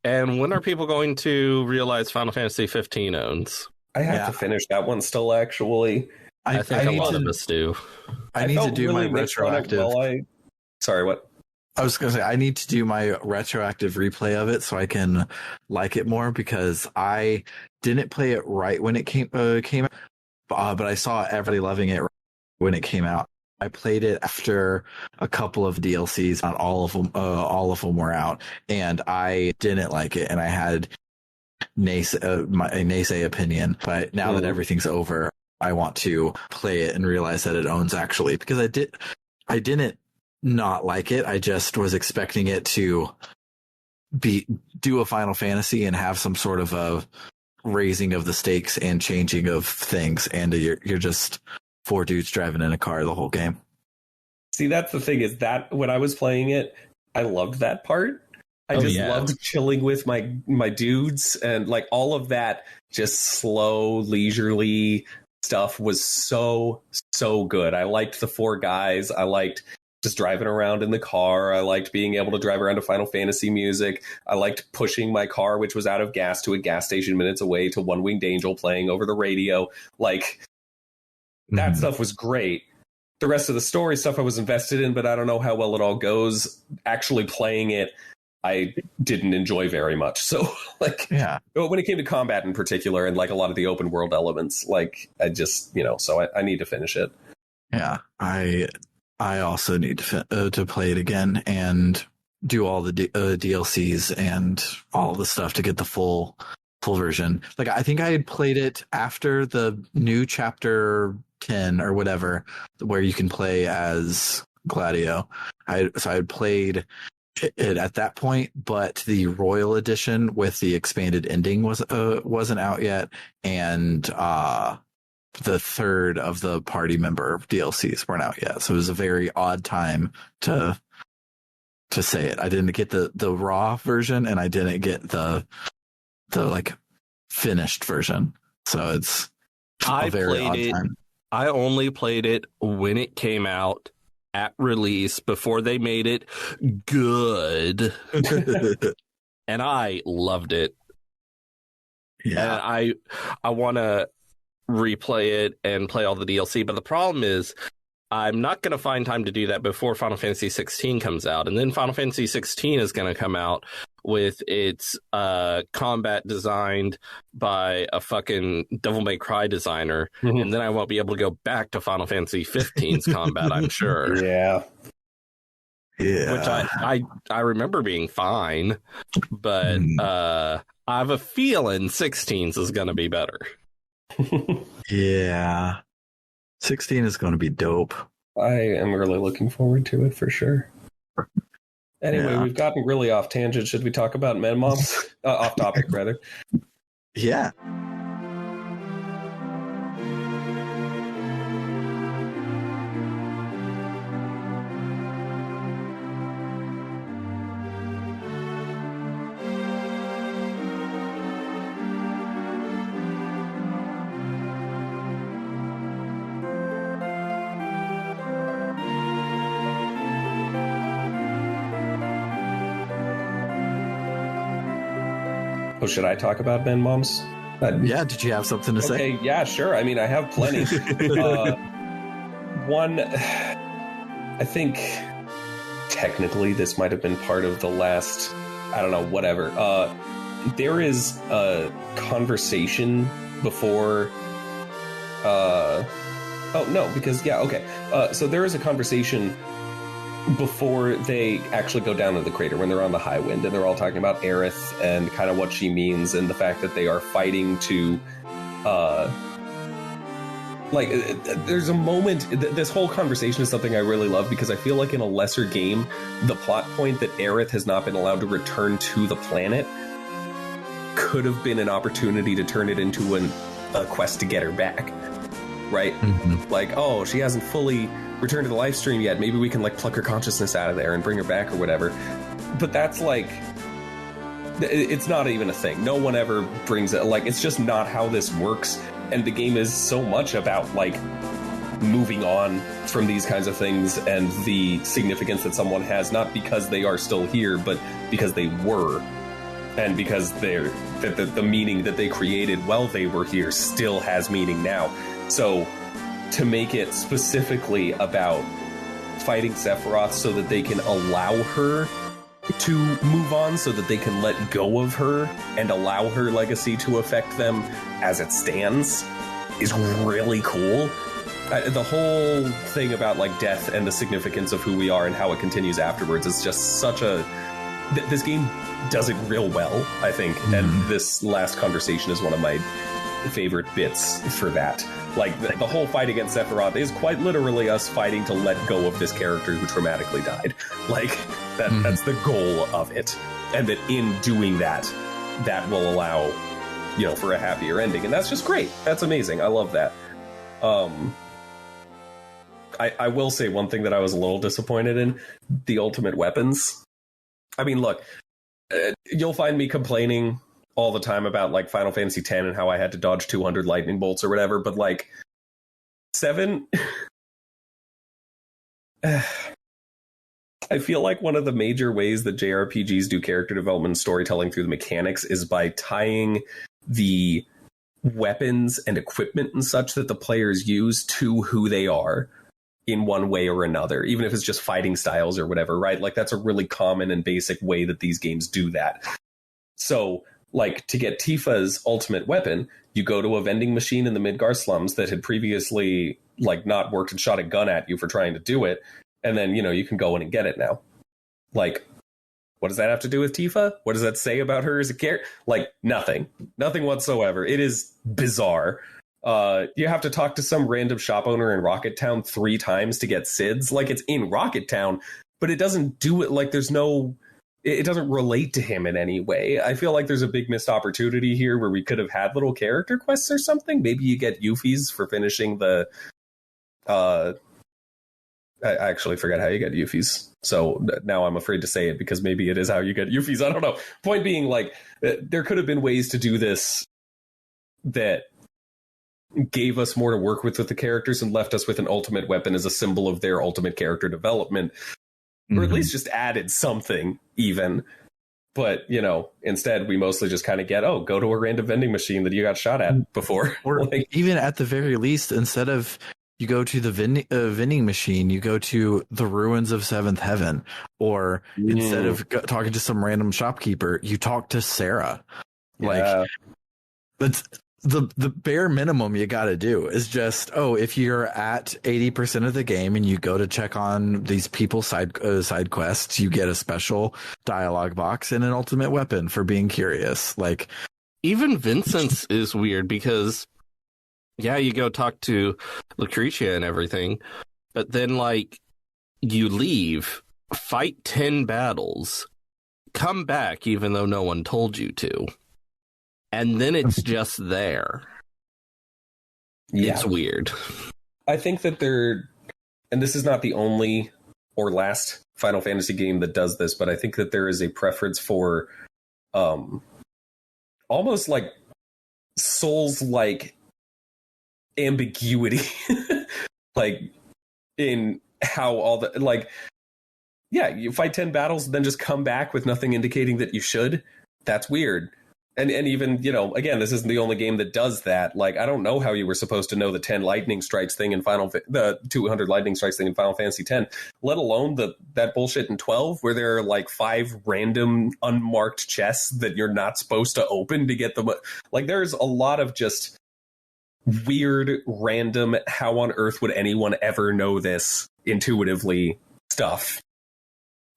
And when are people going to realize Final Fantasy 15 owns? I have to finish that one still, actually. I think a lot of us do. I need to do my retroactive... Sorry, what? I was going to say, I need to do my retroactive replay of it so I can like it more, because I didn't play it right when it came out, but I saw everybody loving it when it came out. I played it after a couple of DLCs, not all of them were out, and I didn't like it, and I had my naysay opinion. But now that everything's over, I want to play it and realize that it owns actually, because I didn't not like it. I just was expecting it to do a Final Fantasy and have some sort of a raising of the stakes and changing of things, and you're just 4 dudes driving in a car the whole game. See, that's the thing, is that when I was playing it, I loved that part. I loved chilling with my dudes, and like all of that just slow, leisurely stuff was so good. I liked the 4 guys. I liked just driving around in the car. I liked being able to drive around to Final Fantasy music. I liked pushing my car, which was out of gas, to a gas station minutes away, to One Winged Angel playing over the radio. Like, that stuff was great. The rest of the story stuff I was invested in, but I don't know how well it all goes. Actually playing it, I didn't enjoy very much. So like, Yeah. when it came to combat in particular, and like a lot of the open world elements, like I just, so I need to finish it. Yeah. I also need to play it again and do all the DLCs and all the stuff to get the full version. Like, I think I had played it after the new chapter 10 or whatever, where you can play as Gladio. I had played it at that point, but the Royal Edition with the expanded ending wasn't out yet, and the third of the party member DLCs weren't out yet. So it was a very odd time to say it. I didn't get the raw version, and I didn't get the like finished version. So it's a very odd time. I only played it when it came out at release, before they made it good. And I loved it. Yeah. And I want to replay it and play all the DLC, but the problem is I'm not going to find time to do that before Final Fantasy 16 comes out. And then Final Fantasy 16 is going to come out with its combat designed by a fucking Devil May Cry designer. Mm-hmm. And then I won't be able to go back to Final Fantasy 15's combat, I'm sure. Yeah. Yeah. Which I remember being fine, but I have a feeling 16's is going to be better. Yeah. 16 is going to be dope. I am really looking forward to it for sure. Anyway, We've gotten really off tangent. Should we talk about Menmoms? Off topic, rather. Yeah. Oh, should I talk about Menmoms? Yeah, did you have something to say? Okay, yeah, sure. I mean, I have plenty. One, I think technically this might have been part of the last, I don't know, whatever. There is a conversation before... oh, no, because, yeah, okay. So there is a conversation before they actually go down to the crater, when they're on the high wind, and they're all talking about Aerith and kind of what she means, and the fact that they are fighting to there's a moment, this whole conversation is something I really love, because I feel like in a lesser game, the plot point that Aerith has not been allowed to return to the planet could have been an opportunity to turn it into a quest to get her back, right? Mm-hmm. Like, oh, she hasn't fully returned to the live stream yet, maybe we can like pluck her consciousness out of there and bring her back or whatever. But that's like, it's not even a thing. No one ever brings it, like, it's just not how this works. And the game is so much about like moving on from these kinds of things and the significance that someone has, not because they are still here, but because they were, and because the meaning that they created while they were here still has meaning now. So to make it specifically about fighting Sephiroth so that they can allow her to move on, so that they can let go of her and allow her legacy to affect them as it stands, is really cool. The whole thing about like death and the significance of who we are and how it continues afterwards is just such a... This game does it real well, I think, and this last conversation is one of my favorite bits for that. Like, the whole fight against Sephiroth is quite literally us fighting to let go of this character who traumatically died. Like, that's the goal of it. And that in doing that, that will allow, for a happier ending. And that's just great. That's amazing. I love that. I will say one thing that I was a little disappointed in: the ultimate weapons. I mean, look, you'll find me complaining all the time about like Final Fantasy X and how I had to dodge 200 lightning bolts or whatever, but like 7, I feel like one of the major ways that JRPGs do character development and storytelling through the mechanics is by tying the weapons and equipment and such that the players use to who they are in one way or another, even if it's just fighting styles or whatever, right? Like that's a really common and basic way that these games do that. So like to get Tifa's ultimate weapon, you go to a vending machine in the Midgar slums that had previously like not worked and shot a gun at you for trying to do it. And then, you know, you can go in and get it now. Like, what does that have to do with Tifa? What does that say about her as a character? Like nothing whatsoever. It is bizarre. You have to talk to some random shop owner in Rocket Town 3 times to get SIDS. Like it's in Rocket Town, but it doesn't do it. Like it doesn't relate to him in any way. I feel like there's a big missed opportunity here where we could have had little character quests or something. Maybe you get Yuffie's for finishing the, I actually forget how you get Yuffie's. So now I'm afraid to say it because maybe it is how you get Yuffie's. I don't know. Point being, like, there could have been ways to do this that gave us more to work with the characters and left us with an ultimate weapon as a symbol of their ultimate character development, or at least just added something even. But, you know, instead we mostly just kind of get, go to a random vending machine that you got shot at before. Or like, even at the very least, instead of you go to the vending machine, you go to the ruins of Seventh Heaven, or instead of talking to some random shopkeeper, you talk to Sarah. Like, that's the bare minimum you got to do is just, if you're at 80% of the game and you go to check on these people's side quests, you get a special dialogue box and an ultimate weapon for being curious. Like, even Vincent's is weird because, yeah, you go talk to Lucretia and everything, but then, like, you leave, fight 10 battles, come back even though no one told you to, and then it's just there. Yeah. It's weird. I think that and this is not the only or last Final Fantasy game that does this, but I think that there is a preference for almost like Souls-like ambiguity, like in how all the, like, yeah, you fight 10 battles and then just come back with nothing indicating that you should. That's weird. And even, you know, again, this isn't the only game that does that. Like, I don't know how you were supposed to know the 10 lightning strikes thing in the 200 lightning strikes thing in Final Fantasy X, let alone that bullshit in 12 where there are like 5 random unmarked chests that you're not supposed to open to get them. Like, there's a lot of just weird, random, how on earth would anyone ever know this intuitively stuff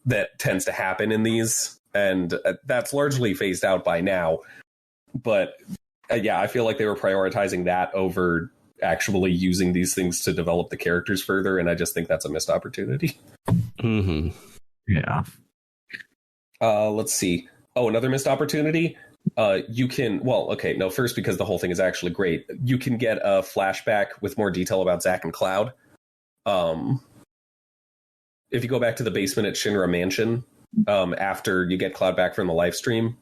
that tends to happen in these. And that's largely phased out by now. But yeah, I feel like they were prioritizing that over actually using these things to develop the characters further. And I just think that's a missed opportunity. Mm-hmm. Yeah. Let's see. Another missed opportunity. You can, first, because the whole thing is actually great, you can get a flashback with more detail about Zack and Cloud. If you go back to the basement at Shinra Mansion, after you get Cloud back from the live stream,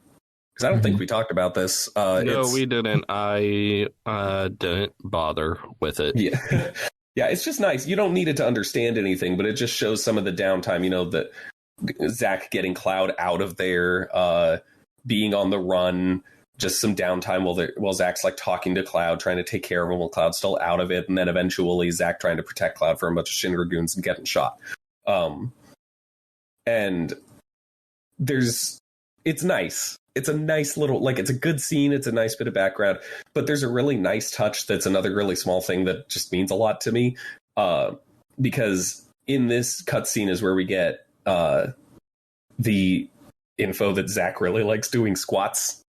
because I don't think we talked about this. No, we didn't. I didn't bother with it. Yeah. Yeah, it's just nice. You don't need it to understand anything, but it just shows some of the downtime, you know, that Zack getting Cloud out of there, being on the run, just some downtime while Zack's like talking to Cloud, trying to take care of him while Cloud's still out of it, and then eventually Zack trying to protect Cloud from a bunch of Shinra goons and getting shot. And it's nice. It's a nice little, like, it's a good scene. It's a nice bit of background, but there's a really nice touch. That's another really small thing that just means a lot to me. Because in this cutscene is where we get, the info that Zack really likes doing squats.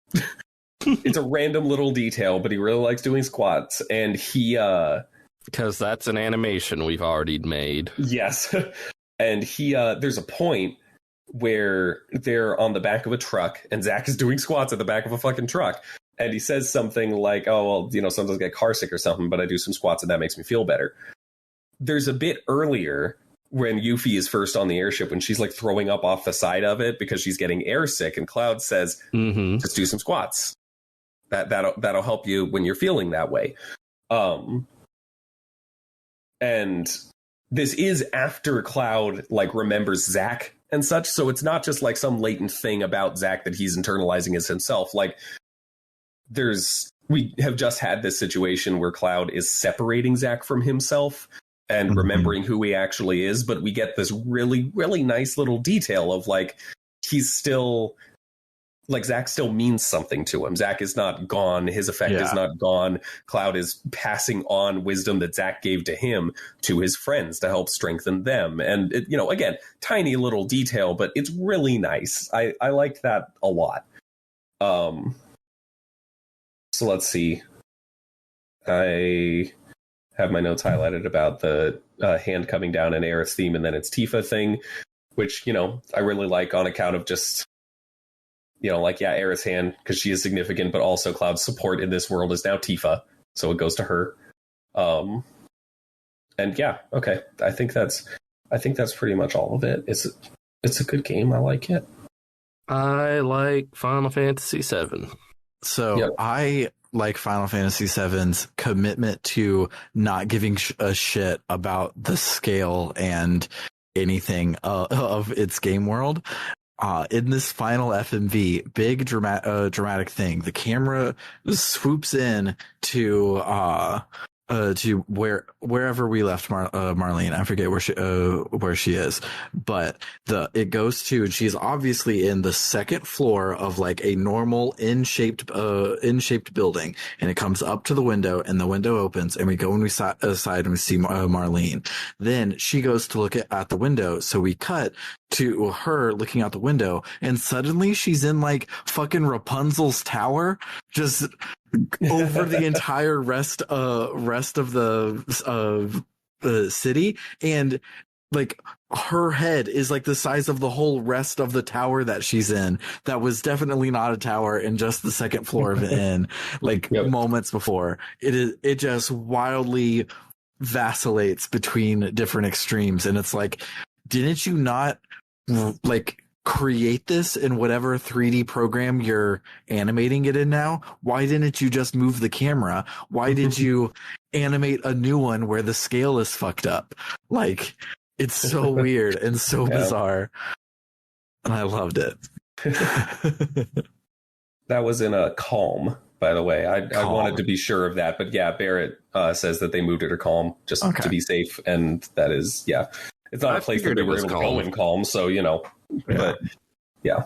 It's a random little detail, but he really likes doing squats. And he, because that's an animation we've already made. Yes. And he, there's a point where they're on the back of a truck and Zack is doing squats at the back of a fucking truck. And he says something like, sometimes I get car sick or something, but I do some squats and that makes me feel better. There's a bit earlier when Yuffie is first on the airship, when she's like throwing up off the side of it because she's getting air sick, and Cloud says, just do some squats. That'll help you when you're feeling that way. And this is after Cloud like remembers Zack and such, so it's not just like some latent thing about Zack that he's internalizing as himself. Like, we have just had this situation where Cloud is separating Zack from himself, and remembering who he actually is, but we get this really, really nice little detail of like he's still like Zack still means something to him. Zack is not gone. His effect is not gone. Cloud is passing on wisdom that Zack gave to him to his friends to help strengthen them. And, it, again, tiny little detail, but it's really nice. I liked that a lot. So let's see. I have my notes highlighted about the hand coming down and Aerith's theme and then its Tifa thing, which, I really like on account of just... Aerith's hand, because she is significant, but also Cloud's support in this world is now Tifa, so it goes to her. And yeah, okay. I think that's pretty much all of it. It's a good game. I like it. I like Final Fantasy VII. So I like Final Fantasy VII's commitment to not giving a shit about the scale and anything of its game world. In this final FMV, big dramatic thing, the camera swoops in to wherever we left Marlene. I forget where she is, but it goes to, and she's obviously in the second floor of like a normal in-shaped building, and it comes up to the window, and the window opens, and we go and we aside and we see Marlene. Then she goes to look at the window, so we cut to her looking out the window, and suddenly she's in like fucking Rapunzel's tower, just over the entire rest of the city, and like her head is like the size of the whole rest of the tower that she's in. That was definitely not a tower, and just the second floor of it in moments before. It just wildly vacillates between different extremes, and it's like, didn't you not like create this in whatever 3D program you're animating it in now? Why didn't you just move the camera? Why did you animate a new one where the scale is fucked up? Like, it's so weird and so bizarre. And I loved it. That was in a Calm, by the way. I wanted to be sure of that. But yeah, Barrett says that they moved it to Calm just to be safe. And that is, it's not a place that they were able to go in Calm. So, but yeah.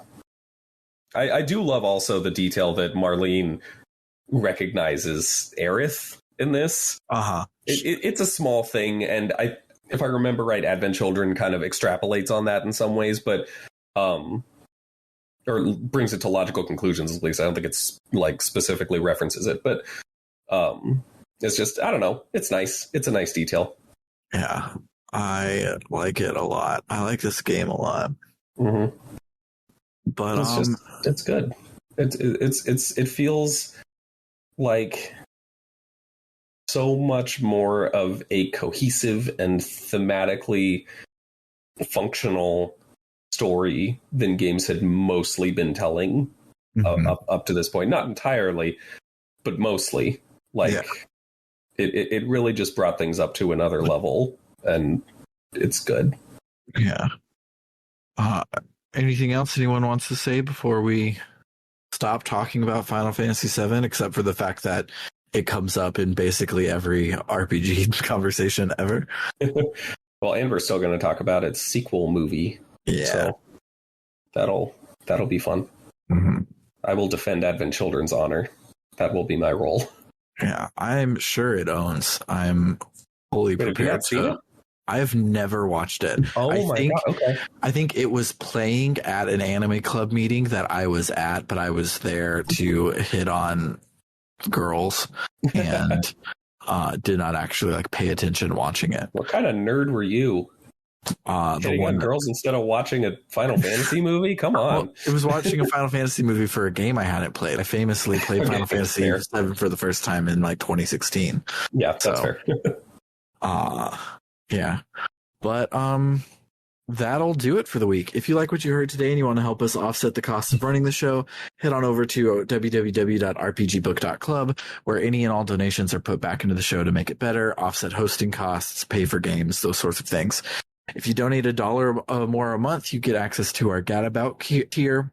I do love also the detail that Marlene recognizes Aerith in this. It's a small thing, and if I remember right, Advent Children kind of extrapolates on that in some ways, but or brings it to logical conclusions, at least. I don't think it's like specifically references it, but it's just, I don't know, it's nice. It's a nice detail. Yeah, I like it a lot. I like this game a lot. Mm-hmm. But it's good. It feels like so much more of a cohesive and thematically functional story than games had mostly been telling up to this point. Not entirely, but mostly. It really just brought things up to another level, and it's good. Yeah. Anything else anyone wants to say before we stop talking about Final Fantasy VII, except for the fact that it comes up in basically every RPG conversation ever? Well, and we're still going to talk about its sequel movie. Yeah. So that'll be fun. Mm-hmm. I will defend Advent Children's honor. That will be my role. Yeah, I'm sure it owns. I'm fully prepared to. I have never watched it. Oh my God. Okay. I think it was playing at an anime club meeting that I was at, but I was there to hit on girls and did not actually like pay attention watching it. What kind of nerd were you? The one girls instead of watching a Final Fantasy movie? Come on. Well, it was watching a Final Fantasy movie for a game I hadn't played. I famously played Final Fantasy VII for the first time in like 2016. Yeah, that's fair. Yeah. But that'll do it for the week. If you like what you heard today and you want to help us offset the cost of running the show, head on over to www.rpgbook.club, where any and all donations are put back into the show to make it better, offset hosting costs, pay for games, those sorts of things. If you donate $1 more a month, you get access to our Gadabout tier,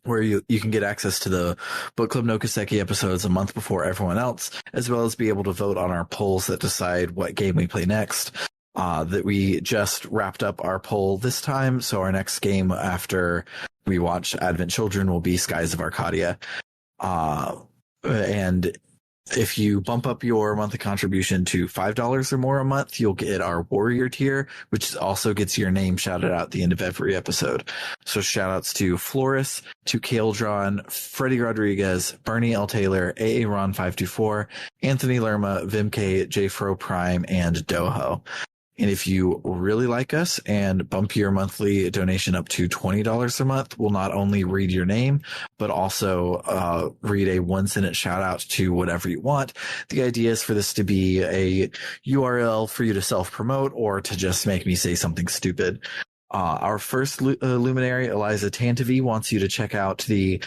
where you can get access to the Book Club no Kiseki episodes a month before everyone else, as well as be able to vote on our polls that decide what game we play next. That we just wrapped up our poll this time, so our next game after we watch Advent Children will be Skies of Arcadia. And if you bump up your monthly contribution to $5 or more a month, you'll get our Warrior tier, which also gets your name shouted out at the end of every episode. So shout outs to Floris, to Kaledrawn, Freddie Rodriguez, Bernie L. Taylor, AA Ron 524, Anthony Lerma, Vimk, J Fro Prime, and Doho. And if you really like us and bump your monthly donation up to $20 a month, we'll not only read your name, but also read a 1 sentence shout out to whatever you want. The idea is for this to be a URL for you to self-promote or to just make me say something stupid. Our first luminary, Eliza Tantavi, wants you to check out the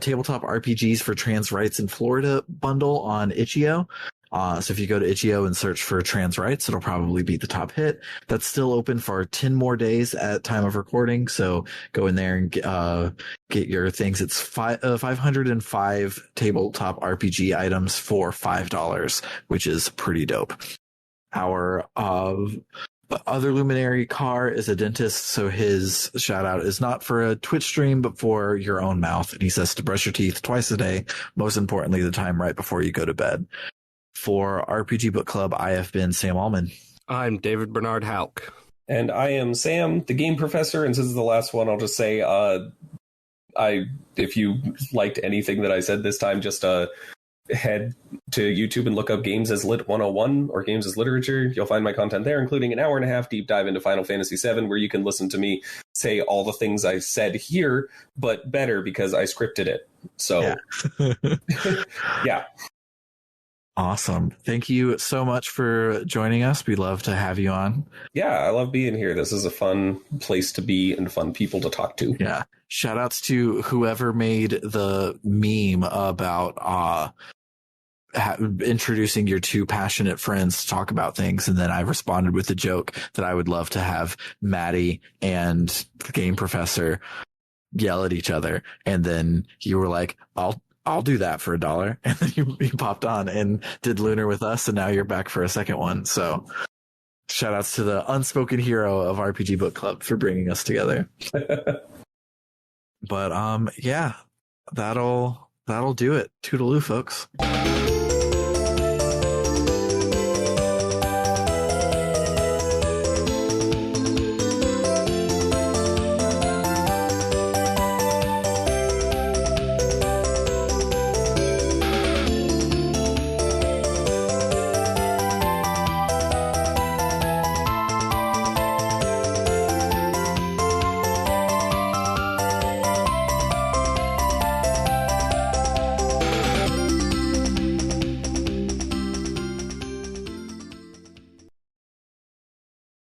Tabletop RPGs for Trans Rights in Florida bundle on Itch.io. So if you go to Itch.io and search for Trans Rights, it'll probably be the top hit. That's still open for 10 more days at time of recording. So go in there and get your things. It's 505 tabletop RPG items for $5, which is pretty dope. Our other luminary, Carr, is a dentist, so his shout out is not for a Twitch stream, but for your own mouth. And he says to brush your teeth twice a day, most importantly, the time right before you go to bed. For RPG Book Club, I have been Sam Allman. I'm David Bernard Hauk. And I am Sam, the game professor. And since it's the last one, I'll just say, if you liked anything that I said this time, just head to YouTube and look up Games as Lit 101 or Games as Literature. You'll find my content there, including an 1.5-hour deep dive into Final Fantasy VII, where you can listen to me say all the things I said here, but better because I scripted it. So, yeah. Awesome. Thank you so much for joining us. We love to have you on. Yeah, I love being here. This is a fun place to be and fun people to talk to. Yeah. Shout outs to whoever made the meme about introducing your two passionate friends to talk about things. And then I responded with a joke that I would love to have Maddie and the game professor yell at each other. And then you were like, I'll do that for $1. And then you popped on and did Lunar with us. And now you're back for a second one. So shout outs to the unspoken hero of RPG Book Club for bringing us together. But yeah, that'll do it. Toodaloo, folks.